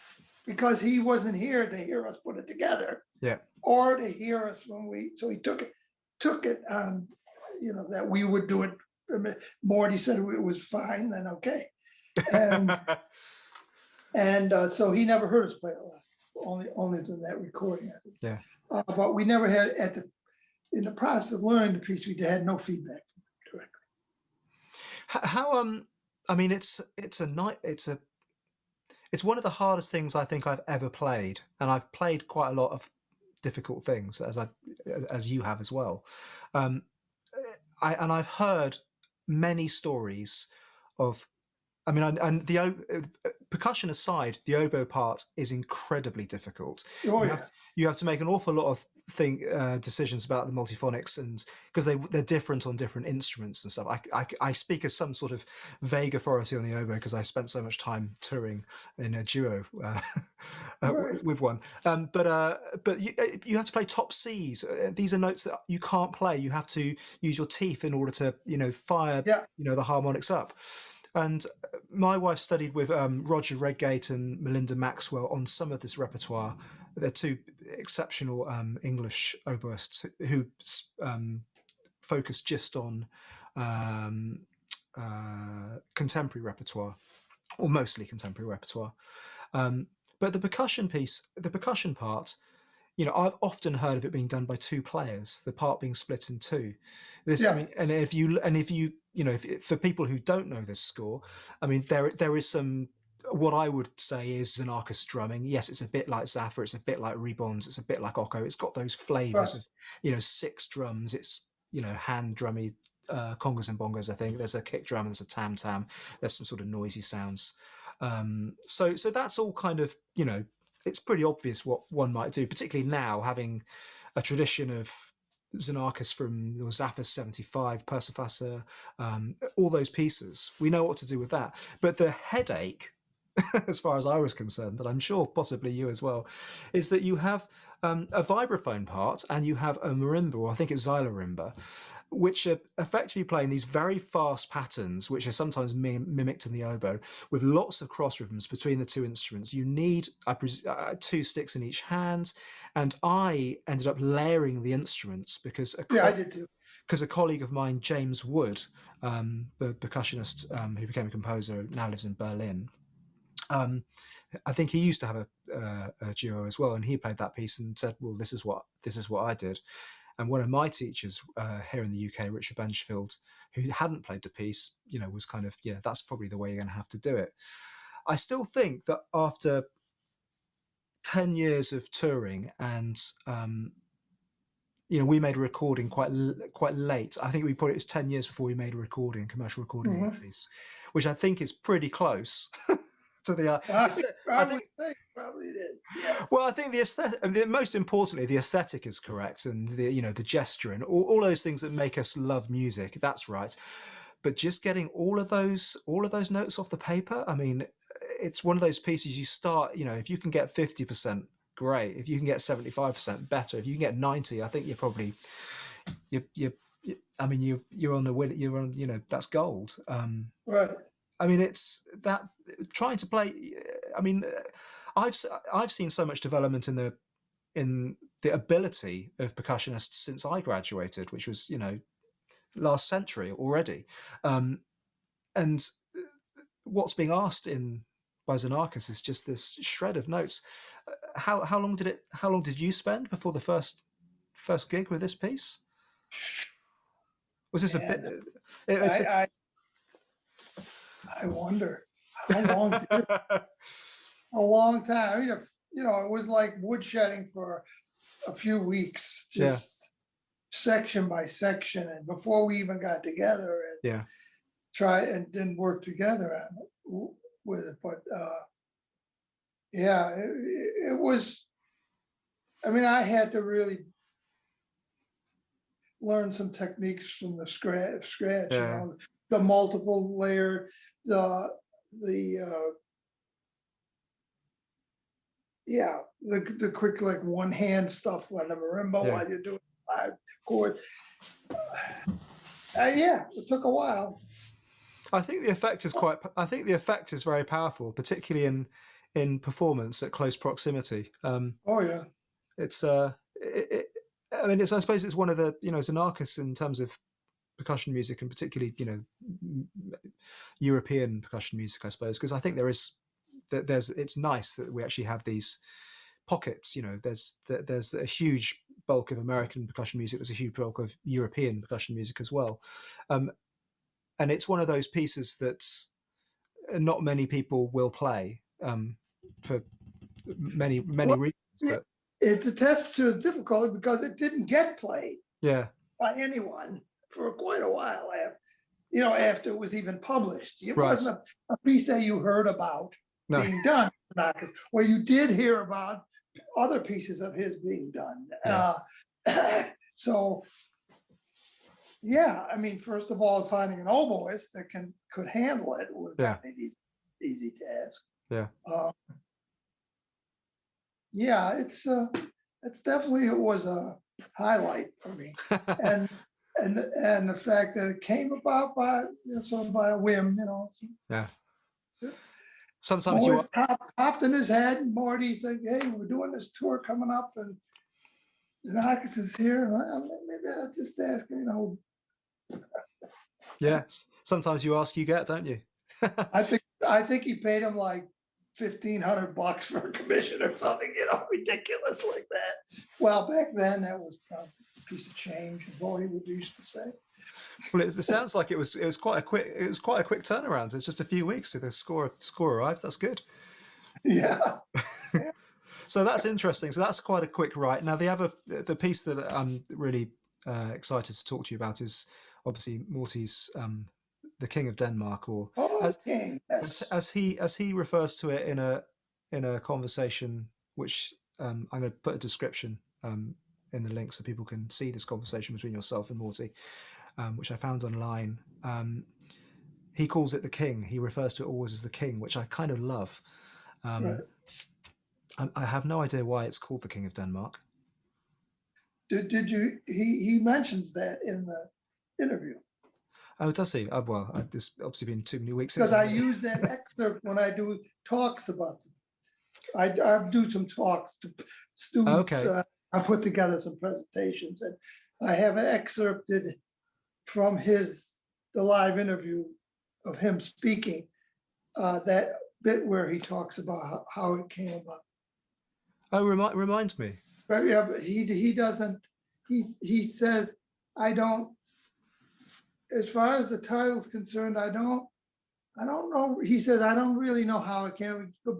Because he wasn't here to hear us put it together. Yeah. Or to hear us so he took it on, that we would do it. I mean, Morty said it was fine, then okay. And so he never heard us play it live, only in that recording. I think. Yeah. But we never had in the process of learning the piece, we had no feedback directly. How I mean, it's one of the hardest things I think I've ever played, and I've played quite a lot of difficult things as you have as well. I've heard many stories of, I mean, and the percussion aside, the oboe part is incredibly difficult. Oh, You have to make an awful lot of decisions about the multiphonics, and because they're different on different instruments and stuff. I speak as some sort of vague authority on the oboe because I spent so much time touring in a duo with one. But you have to play top Cs. These are notes that you can't play. You have to use your teeth in order to fire the harmonics up. And my wife studied with Roger Redgate and Melinda Maxwell on some of this repertoire. They're two exceptional English oboists who focus just on contemporary repertoire, or mostly contemporary repertoire. But the percussion part, I've often heard of it being done by two players, the part being split in two. I mean, and if you for people who don't know this score, I mean, there is some, what I would say is Anarchist drumming. Yes, it's a bit like Zaffa, it's a bit like Rebonds, it's a bit like Occo. It's got those flavors of, 6 drums. It's, hand drummy congas and bongos. I think there's a kick drum and there's a tam tam. There's some sort of noisy sounds. So that's all kind of, it's pretty obvious what one might do, particularly now having a tradition of Xenakis from Zaffa's 75, Persifassa, all those pieces. We know what to do with that. But the headache, as far as I was concerned, and I'm sure possibly you as well, is that you have a vibraphone part and you have a marimba, or I think it's xylorimba, which are effectively playing these very fast patterns, which are sometimes mimicked in the oboe, with lots of cross rhythms between the two instruments. You need 2 sticks in each hand, and I ended up layering the instruments because I did too. Because a colleague of mine, James Wood, the percussionist who became a composer, now lives in Berlin. I think he used to have a duo as well, and he played that piece and said, "Well, this is what I did." And one of my teachers here in the UK, Richard Benchfield, who hadn't played the piece, was kind of, that's probably the way you're going to have to do it. I still think that after 10 years of touring, and we made a recording quite late. I think it was 10 years before we made a commercial recording of the piece, which I think is pretty close. To the I think probably did. Yes. Well, I think the aesthetic, most importantly, the aesthetic is correct, and the gesture and all those things that make us love music. That's right. But just getting all of those notes off the paper, I mean, it's one of those pieces you start. If you can get 50%, great. If you can get 75%, better. If you can get 90, I think you're probably you're on the win. You're on. That's gold. Right. I mean, it's that trying to play. I mean, I've seen so much development in the ability of percussionists since I graduated, which was last century already, and what's being asked by Xenakis is just this shred of notes. How long did you spend before the first gig with this piece? Was this a bit? I wonder how long. A long time. I mean, it was like woodshedding for a few weeks, just section by section, and before we even got together and try and then work together on it with it. But it was, I mean, I had to really learn some techniques from the scratch, you know, the multiple layer, the quick, like one hand stuff on the marimba while you're doing 5 chords. It took a while. I think the effect is very powerful, particularly in performance at close proximity. It's I mean, I suppose it's one of the, you know, Xenakis in terms of percussion music, and particularly, you know, European percussion music, I suppose, because I think it's nice that we actually have these pockets. You know, there's a huge bulk of American percussion music, there's a huge bulk of European percussion music as well, and it's one of those pieces that not many people will play for many reasons. But it attests to difficulty because it didn't get played by anyone for quite a while after it was even published. It wasn't a piece that you heard about being done, or you did hear about other pieces of his being done. I mean, first of all, finding an oboist that could handle it was not an easy task. It's definitely, it was a highlight for me, and the fact that it came about by a whim, you know. Sometimes popped in his head, and Marty said, "Hey, we're doing this tour coming up, and Xenakis is here. Maybe I'll just ask him, you know." Sometimes you ask, you get, don't you? I think he paid him like $1,500 for a commission or something, you know, ridiculous like that. Well, back then that was probably a piece of change, as Marty would used to say. Well, it sounds like it was quite a quick turnaround. It's just a few weeks to the score arrived. That's good. So that's interesting. So that's quite a quick write. Now the piece that I'm really excited to talk to you about is obviously Morty's The King of Denmark, or as he refers to it in a conversation, which I'm going to put a description in the link so people can see this conversation between yourself and Morty, which I found online. He calls it the King. He refers to it always as the King, which I kind of love. I have no idea why it's called the King of Denmark. Did you? He mentions that in the interview. Oh, does he? Oh, well, there's obviously been too many weeks. Because I use that excerpt when I do talks about them. I do some talks to students. Okay. I put together some presentations, and I have it excerpted from the live interview of him speaking, that bit where he talks about how it came about. Oh, remind me. But he doesn't. He says, I don't. As far as the title's concerned, I don't know. He said, I don't really know how it came, but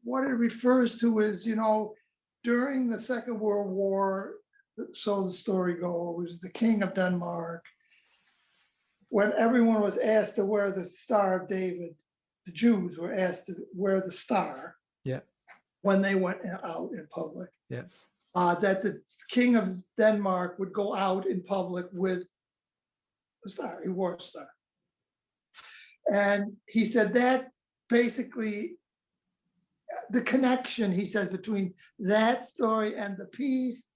what it refers to is, you know, during the Second World War, so the story goes, the King of Denmark, when everyone was asked to wear the Star of David, the Jews were asked to wear the star when they went out in public. That the King of Denmark would go out in public with the star. He wore a star. And he said that basically the connection, he says, between that story and the piece,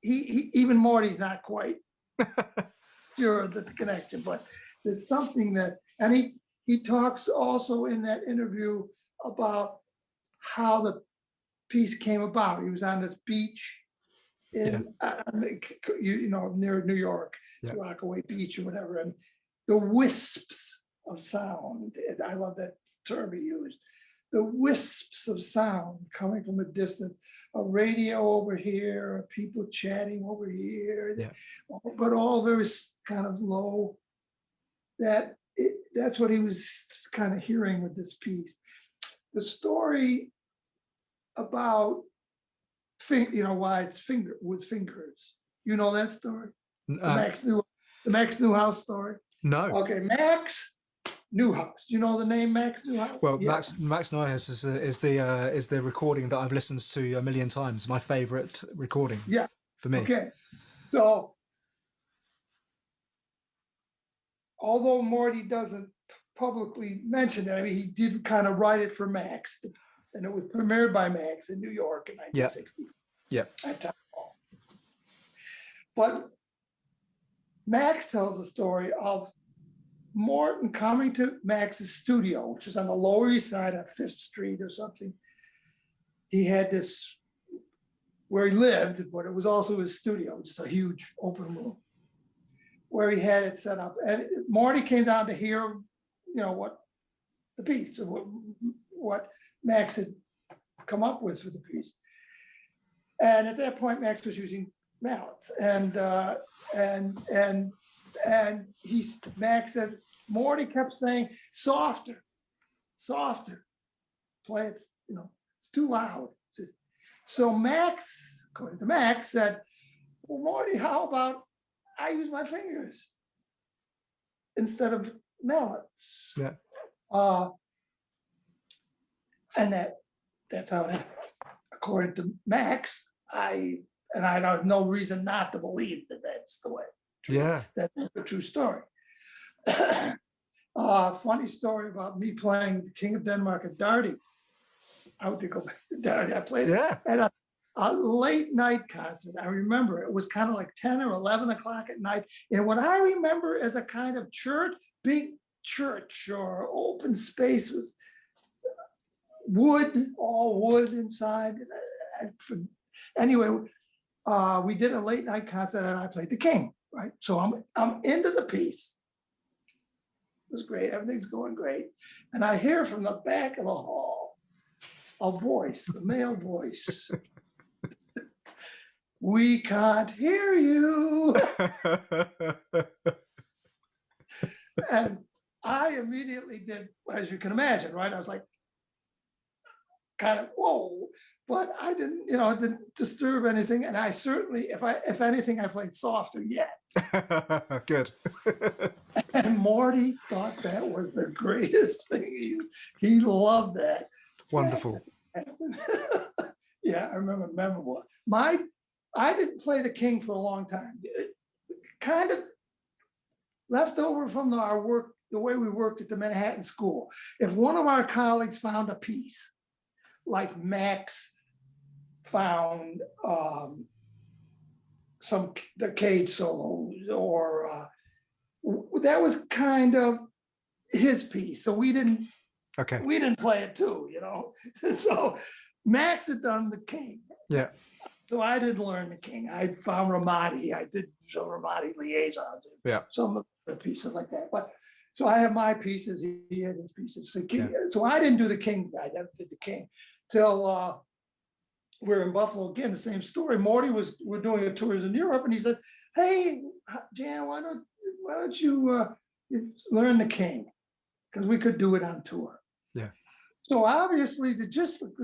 he even Morty's not quite sure of the connection, but there's something that, and he talks also in that interview about how the piece came about. He was on this beach in, near New York, Rockaway Beach or whatever, and the wisps of sound, I love that term he used, the wisps of sound coming from a distance, a radio over here, people chatting over here, but all very kind of low. That's what he was kind of hearing with this piece. The story about, why it's with fingers. You know that story? The Max Newhouse story? No. Okay, Max Newhouse. Do you know the name Max Newhouse? Well, Yeah. Max Neuhaus is the recording that I've listened to a million times. My favorite recording. Yeah. For me. Okay. So, although Morty doesn't publicly mention it, I mean, he did kind of write it for Max, and it was premiered by Max in New York in 1964. Yeah. At Town Hall. But Max tells the story of Morton coming to Max's studio, which is on the Lower East Side on 5th Street or something. He had this where he lived, but it was also his studio, just a huge open room where he had it set up. And Morty came down to hear, what the piece, what Max had come up with for the piece. And at that point, Max was using mallets, Max said, Morty kept saying, softer, play it, it's too loud. So Max, according to Max, said, well, Morty, how about I use my fingers instead of mallets? Yeah. And that's how it happened. According to Max, I have no reason not to believe that that's the way. Yeah. That's a true story. Funny story about me playing the King of Denmark at Darty. I would go back to Darty. I played at a late night concert. I remember it was kind of like 10 or 11 o'clock at night. And what I remember as a kind of church, big church or open space was wood, all wood inside. Anyway, we did a late night concert and I played the King, right? So I'm into the piece. It was great. Everything's going great. And I hear from the back of the hall a voice, a male voice. We can't hear you. And I immediately did, as you can imagine, right? I was like, kind of, whoa. But I didn't, it didn't disturb anything. And I certainly, if anything, I played softer yet. Good. And Morty thought that was the greatest thing. He loved that. Wonderful. Yeah, I remember memorable. I didn't play the King for a long time. It kind of left over from our work, the way we worked at the Manhattan School. If one of our colleagues found a piece, like Max found the Cage solos, or that was kind of his piece. So we didn't play it too, So Max had done the King. Yeah. So I didn't learn the King. I found Ramadi. I did some Ramadi liaisons. Yeah. Some of the pieces like that. But so I have my pieces. He had his pieces. So I didn't do the King. I never did the King till we're in Buffalo again. The same story. Morty we're doing a tours in Europe, and he said, "Hey, Jan, why don't you learn the King? Because we could do it on tour." Yeah. So obviously, logistical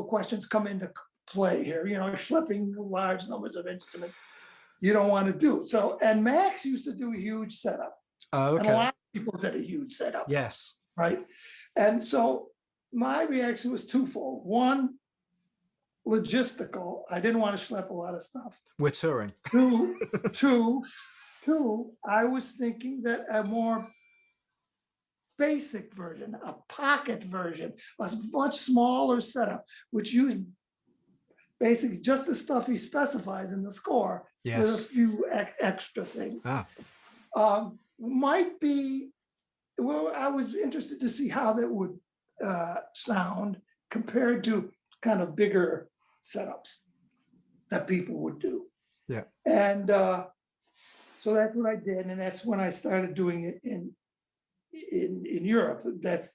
questions come into play here. Schlepping large numbers of instruments, you don't want to do. So, and Max used to do a huge setup. Oh, okay. And a lot of people did a huge setup. Yes. Right. And so my reaction was twofold. One, logistical. I didn't want to schlep a lot of stuff. We're touring. Two, I was thinking that a more basic version, a pocket version, a much smaller setup, which used basically just the stuff he specifies in the score, yes, with a few extra things. Might be, well, I was interested to see how that would sound compared to kind of bigger setups that people would do. Yeah. And so that's what I did. And that's when I started doing it in Europe. That's,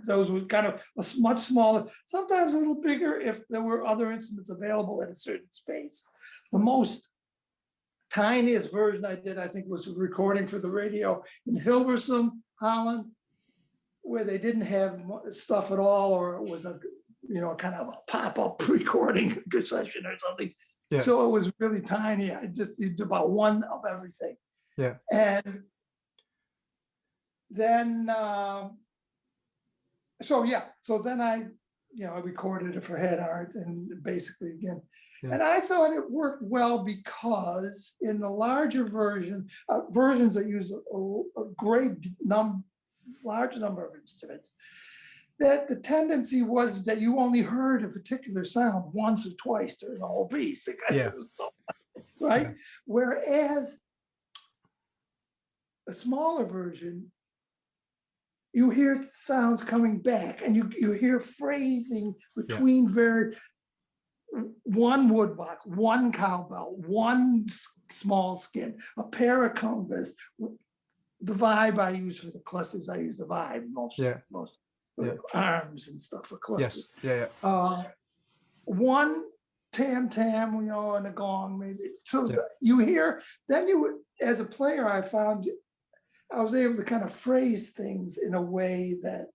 those were kind of much smaller, sometimes a little bigger if there were other instruments available in a certain space. The most tiniest version I did, I think, was a recording for the radio in Hilversum, Holland, where they didn't have stuff at all, or it was a, kind of a pop-up recording session or something. Yeah. So it was really tiny. I just did about one of everything. Yeah. And then so then I recorded it for Head Art, and basically again, and I thought it worked well because in the larger versions that use a large number of instruments, that the tendency was that you only heard a particular sound once or twice during the whole piece. Yeah. Right? Yeah. Whereas a smaller version, you hear sounds coming back, and you hear phrasing between one woodblock, one cowbell, one small skin, a pair of congas. The vibe I use for the clusters, I use the vibe most arms and stuff for clusters. Yes. Yeah. One tam, and a gong maybe. So you hear, then you would, as a player, I found I was able to kind of phrase things in a way that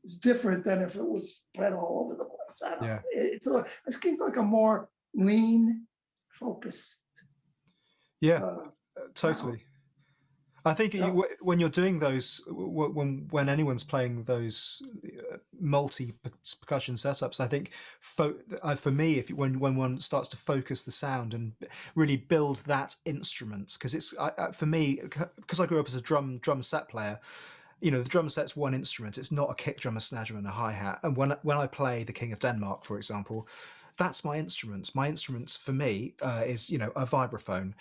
is different than if it was spread all over the place. I don't know. It's kind of like a more lean, focused. Yeah, totally. I think when you're doing those, when anyone's playing those multi-percussion setups, I think for me, when one starts to focus the sound and really build that instrument, because it's for me, because I grew up as a drum set player, the drum set's one instrument. It's not a kick drum, a snare drum, and a hi-hat. And when I play the King of Denmark, for example, that's my instrument. My instrument for me is, a vibraphone,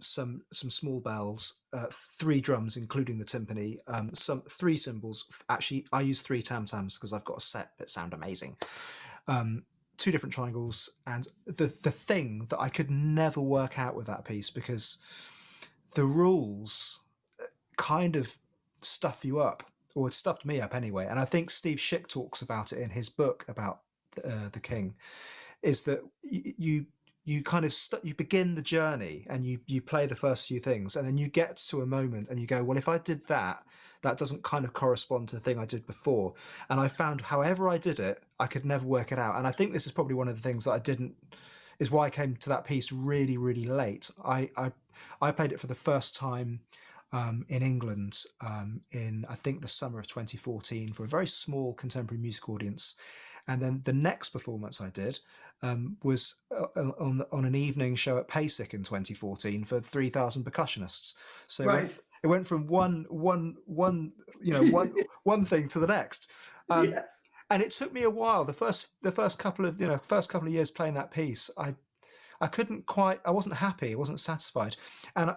some small bells, 3 drums, including the timpani, some 3 cymbals. Actually, I use 3 tam-tams because I've got a set that sound amazing. 2 different triangles, and the thing that I could never work out with that piece, because the rules kind of stuff you up, or it stuffed me up anyway. And I think Steve Schick talks about it in his book about the King, is that you kind of you begin the journey and you play the first few things, and then you get to a moment and you go, well, if I did that doesn't kind of correspond to the thing I did before. And I found however I did it, I could never work it out. And I think this is probably one of the things that is why I came to that piece really, really late. I played it for the first time in England in, I think, the summer of 2014 for a very small contemporary music audience. And then the next performance I did was on an evening show at PASIC in 2014 for 3,000 percussionists. So it went from one thing to the next. And it took me a while. The first couple of years playing that piece, I wasn't happy, I wasn't satisfied, and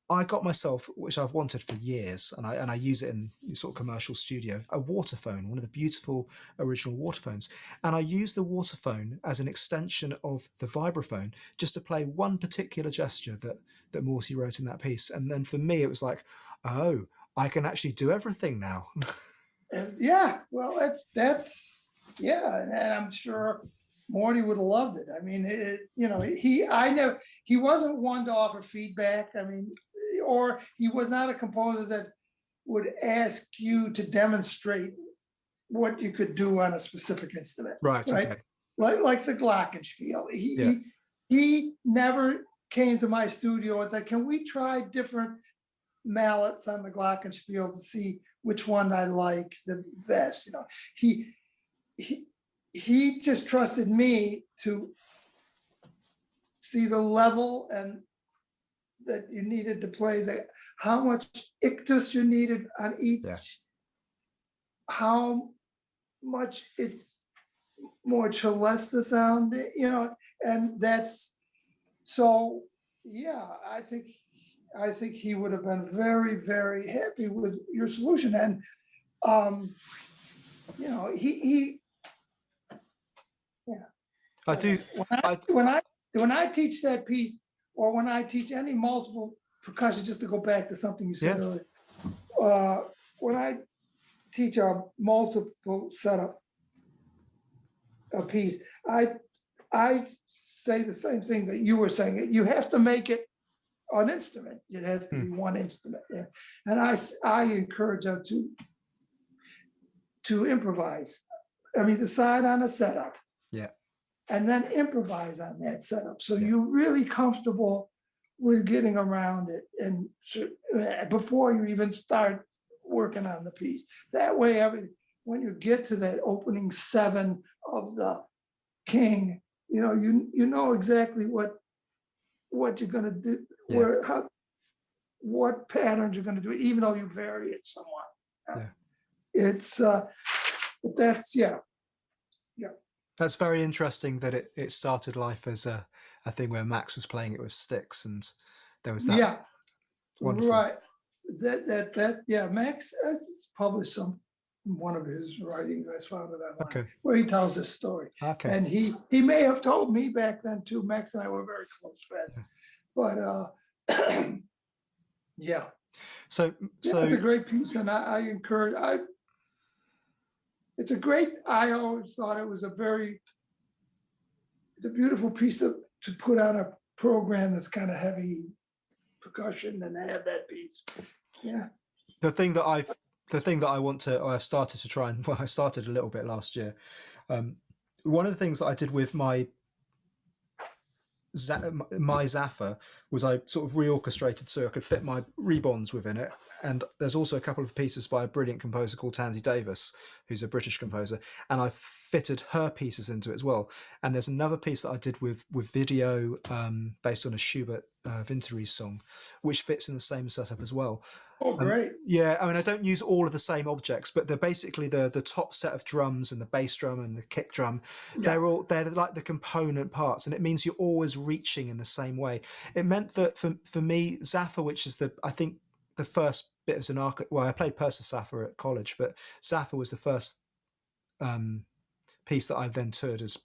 I got myself, which I've wanted for years, and I use it in sort of commercial studio, a waterphone, one of the beautiful original waterphones. And I use the waterphone as an extension of the vibraphone, just to play one particular gesture that Morty wrote in that piece. And then for me, it was like, oh, I can actually do everything now. Well, that's and I'm sure Morty would have loved it. I mean, he wasn't one to offer feedback. I mean, or he was not a composer that would ask you to demonstrate what you could do on a specific instrument. Right. Okay. Like the glockenspiel. He never came to my studio and said, "Can we try different mallets on the glockenspiel to see which one I like the best?" He just trusted me to see the level and that you needed to play, how much ictus you needed on each, how much it's more celesta sound, and that's so. Yeah, I think he would have been very, very happy with your solution, and I do. When I teach that piece, or when I teach any multiple percussion, just to go back to something you said earlier, when I teach a multiple setup a piece, I say the same thing that you were saying. You have to make it an instrument. It has to be one instrument, and I encourage them to improvise. I mean, decide on a setup. And then improvise on that setup. So you're really comfortable with getting around it, and before you even start working on the piece. That way, when you get to that opening 7 of the King, you know exactly what you're going to do, what patterns you're going to do, even though you vary it somewhat. It's that's That's very interesting that it started life as a thing where Max was playing it with sticks, and there was that. Wonderful. Right. That Max has published one of his writings. I found it online where he tells this story. Okay. And he may have told me back then too. Max and I were very close friends. But So it's a great piece, and I encourage. It's a great. I always thought it was it's a beautiful piece to put on a program that's kind of heavy percussion, and have that piece. Yeah. The thing that I've started to try and, I started a little bit last year. One of the things that I did with my Zaffa was I sort of reorchestrated so I could fit my rebonds within it. And there's also a couple of pieces by a brilliant composer called Tansy Davis, who's a British composer, and I fitted her pieces into it as well. And there's another piece that I did with video based on a Schubert Winterreise song, which fits in the same setup as well. Oh, great. Yeah, I mean, I don't use all of the same objects, but they're basically the top set of drums and the bass drum and the kick drum. They're like the component parts, and it means you're always reaching in the same way. It meant that for me, Zaffa, which is I think the first bit of Xenakis, well, I played Persis Zaffa at college, but Zaffa was the first piece that I then toured as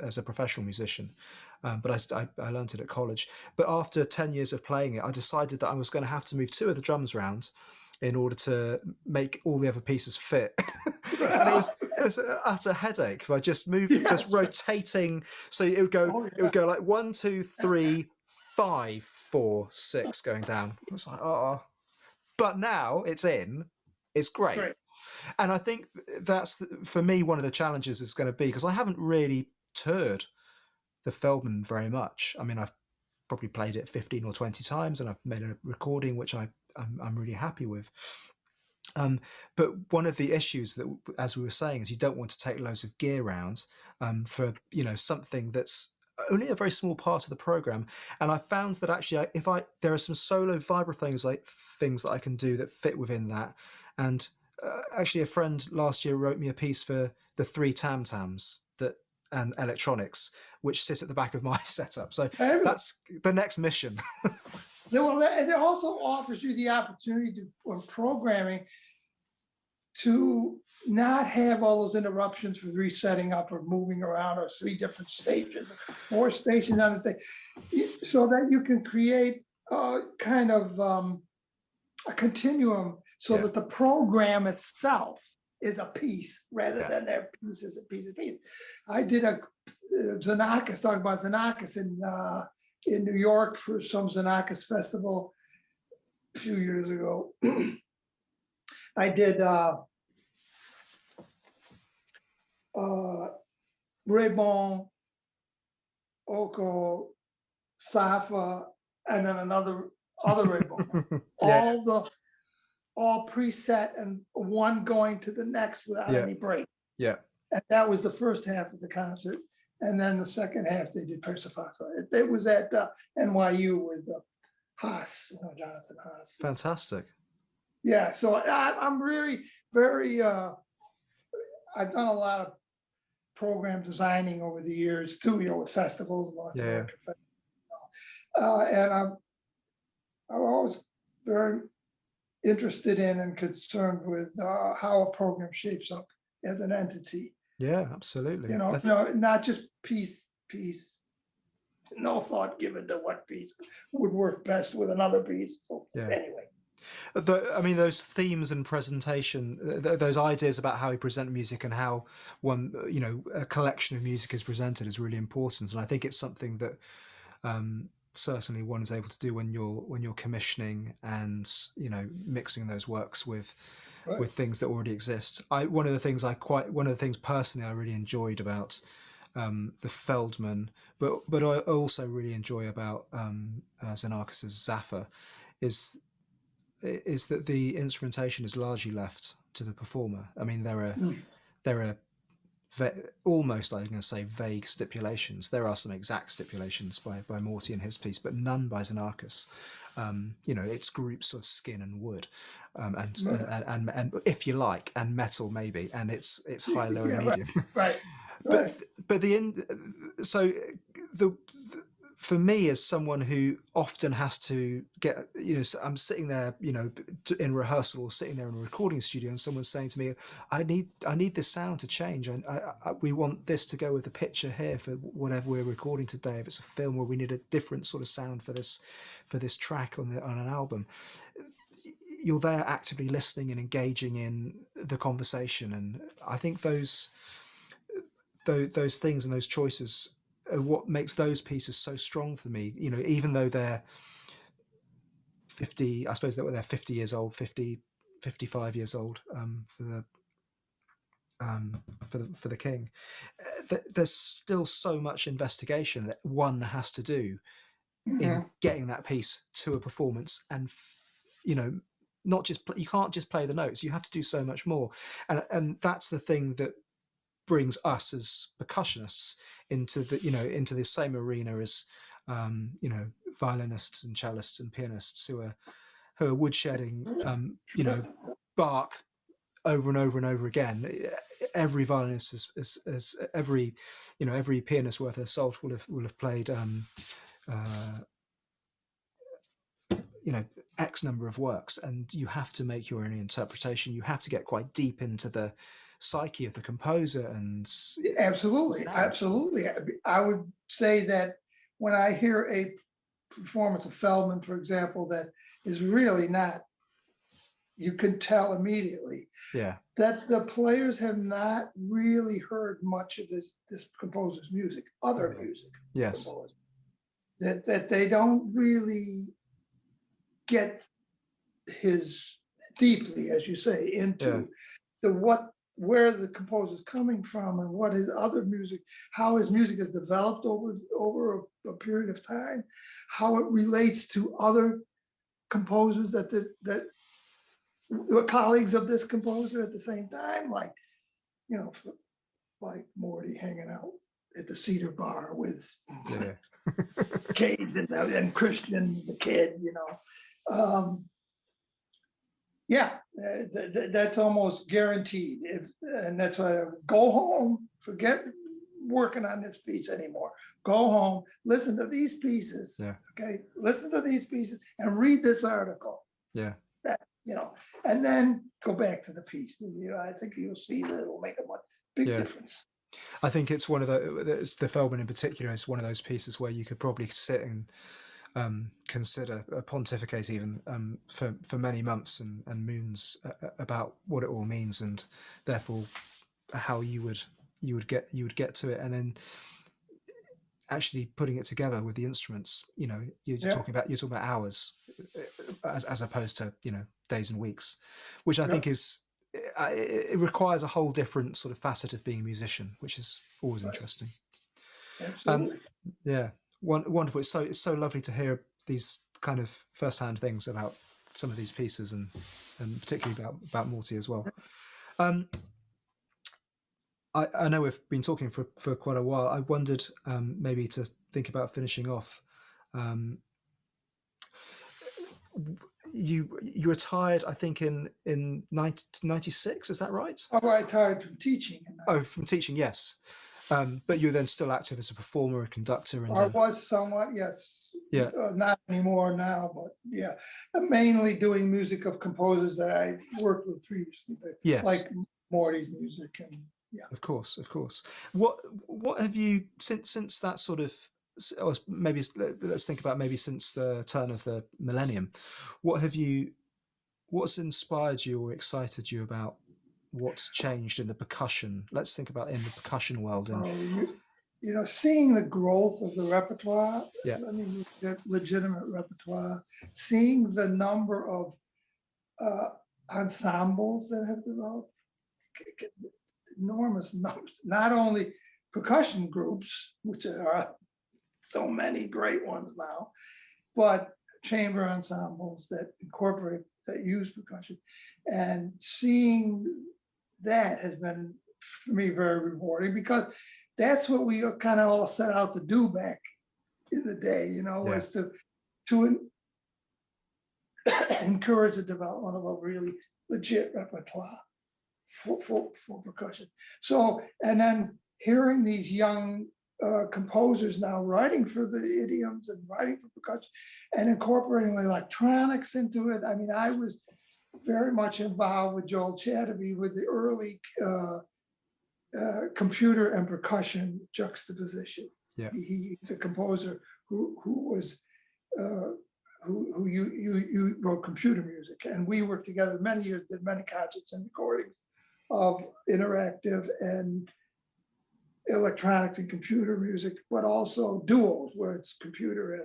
as a professional musician, but I learned it at college. But after 10 years of playing it, I decided that I was going to have to move 2 of the drums around in order to make all the other pieces fit. And it was an utter headache by just rotating. So it would go like 1, 2, 3, 5, 4, 6 going down. It was like, oh, but now it's great. And I think that's, for me, one of the challenges is going to be, because I haven't really toured the Feldman very much. I mean, I've probably played it 15 or 20 times, and I've made a recording, which I'm really happy with. But one of the issues that, as we were saying, is you don't want to take loads of gear rounds for something that's only a very small part of the program. And I found that actually, there are some solo vibraphone things that I can do that fit within that. And actually, a friend last year wrote me a piece for the 3 tam-tams and electronics, which sit at the back of my setup. So that's the next mission. Well, it also offers you the opportunity when programming to not have all those interruptions for resetting up or moving around, or 3 different stations, 4 stations on the stage, so that you can create kind of a continuum, so that the program itself is a piece rather than their piece is a piece of piece. I did a Xenakis, talking about Xenakis in New York for some Xenakis festival a few years ago. I did Rebon, Oko, Safa, and then other Rebon. All preset, and one going to the next without any break. Yeah. And that was the first half of the concert. And then the second half, they did Persephone. It was at NYU with Haas, Jonathan Haas. Fantastic. Yeah, so I'm really very, I've done a lot of program designing over the years too, with festivals. And I'm always very interested in and concerned with how a program shapes up as an entity. Yeah, absolutely. Not just piece. No thought given to what piece would work best with another piece. So anyway. Those themes and presentation, those ideas about how we present music and how a collection of music is presented is really important. And I think it's something that certainly one is able to do when you're commissioning and mixing those works with things that already exist. One of the things personally I really enjoyed about the Feldman, but I also really enjoy about Xenakis' Zaffa is is that the instrumentation is largely left to the performer. I mean, there are almost, I'm going to say, vague stipulations. There are some exact stipulations by Morty in his piece, but none by Xenakis. It's groups of skin and wood, and if you like, and metal maybe, and it's high, low, and medium. Right. But for me, as someone who often has to get, I'm sitting there, in rehearsal or sitting there in a recording studio, and someone's saying to me, I need this sound to change. We want this to go with the picture here for whatever we're recording today. If it's a film where we need a different sort of sound for this track on an album, you're there actively listening and engaging in the conversation. And I think those things and those choices are what makes those pieces so strong for me. Even though they're 50, I suppose they're 50 years old, 55 years old for the King. There's still so much investigation that one has to do in getting that piece to a performance, and not just you can't just play the notes. You have to do so much more, and that's the thing that brings us as percussionists into the same arena as violinists and cellists and pianists who are woodshedding Bach over and over and over again. Every violinist is every pianist worth their salt will have played X number of works, and you have to make your own interpretation. You have to get quite deep into the psyche of the composer. And absolutely. I would say that when I hear a performance of Feldman, for example, that is really not, you can tell immediately that the players have not really heard much of this composer's music, other music. Yes. That they don't really get his deeply, as you say, into where the composer's coming from and what his other music, how his music has developed over a period of time, how it relates to other composers that were colleagues of this composer at the same time, like Morty hanging out at the Cedar Bar with Cage and Christian the Kid, that's almost guaranteed. And that's why I go home, forget working on this piece anymore. Go home, listen to these pieces. Okay, listen to these pieces and read this article. And then go back to the piece. I think you'll see that it'll make a big difference. I think it's one of the Feldman in particular is one of those pieces where you could probably sit and consider, pontificate even for many months and moons about what it all means, and therefore how you would get to it, and then actually putting it together with the instruments. You're talking about hours as opposed to days and weeks, which I think is it requires a whole different sort of facet of being a musician, which is always interesting. Absolutely. Wonderful. It's so lovely to hear these kind of first-hand things about some of these pieces, and particularly about Morty as well. I know we've been talking for quite a while. I wondered maybe to think about finishing off. You retired, I think, in 1996. Is that right? Oh, I retired from teaching. From teaching, yes. But you're then still active as a performer, a conductor, and I was somewhat, yes. Yeah. Not anymore now, but I'm mainly doing music of composers that I worked with previously, like Morty's music and Of course. What have you since that sort of, or maybe let's think about maybe since the turn of the millennium, what's inspired you or excited you about what's changed in the percussion? Let's think about in the percussion world. And seeing the growth of the repertoire, the legitimate repertoire, seeing the number of ensembles that have developed, enormous numbers, not only percussion groups, which are so many great ones now, but chamber ensembles that incorporate that use percussion, and seeing that has been for me very rewarding, because that's what we kind of all set out to do back in the day, you know, was to encourage the development of a really legit repertoire for percussion. So, and then hearing these young composers now writing for the idioms and writing for percussion and incorporating the electronics into it. I mean, I was very much involved with Joel Chatterby with the early computer and percussion juxtaposition. Yeah. He's a composer who was who you wrote computer music, and we worked together many years, did many concerts and recordings of interactive and electronics and computer music, but also duos where it's computer and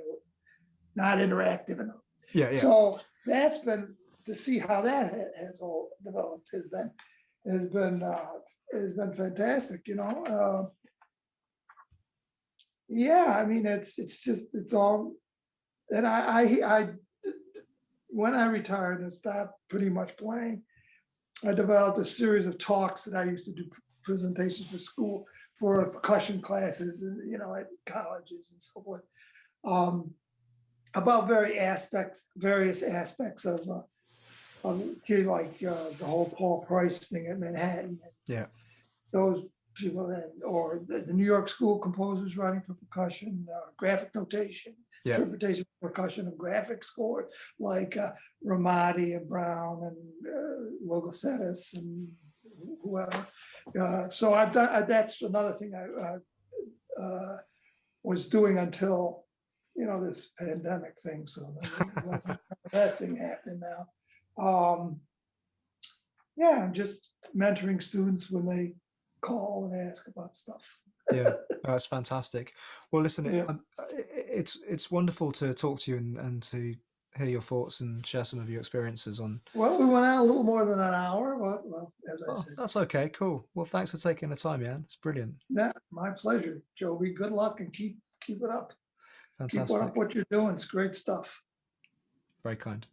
not interactive enough. Yeah. So that's been, to see how that has all developed has been fantastic, you know. Yeah, I mean, it's all. And I when I retired and stopped pretty much playing, I developed a series of talks that I used to do presentations for school, for percussion classes, and you know, at colleges and so forth, about various aspects of like the whole Paul Price thing at Manhattan. Yeah. Those people that, or the New York School composers writing for percussion, graphic notation, interpretation of percussion and graphic scores, like Ramadi and Brown and Logothetis and whoever. So I've done, that's another thing I was doing until, you know, this pandemic thing. So that thing happened now. Yeah, I'm just mentoring students when they call and ask about stuff. Yeah, that's fantastic. Well, listen, it's wonderful to talk to you and to hear your thoughts and share some of your experiences on. Well, we went out a little more than an hour, but well, as I said. That's okay, cool. Well, thanks for taking the time, Jan. It's brilliant. Yeah, my pleasure, Joby. Good luck and keep it up. Fantastic. Keep up what you're doing. It's great stuff. Very kind.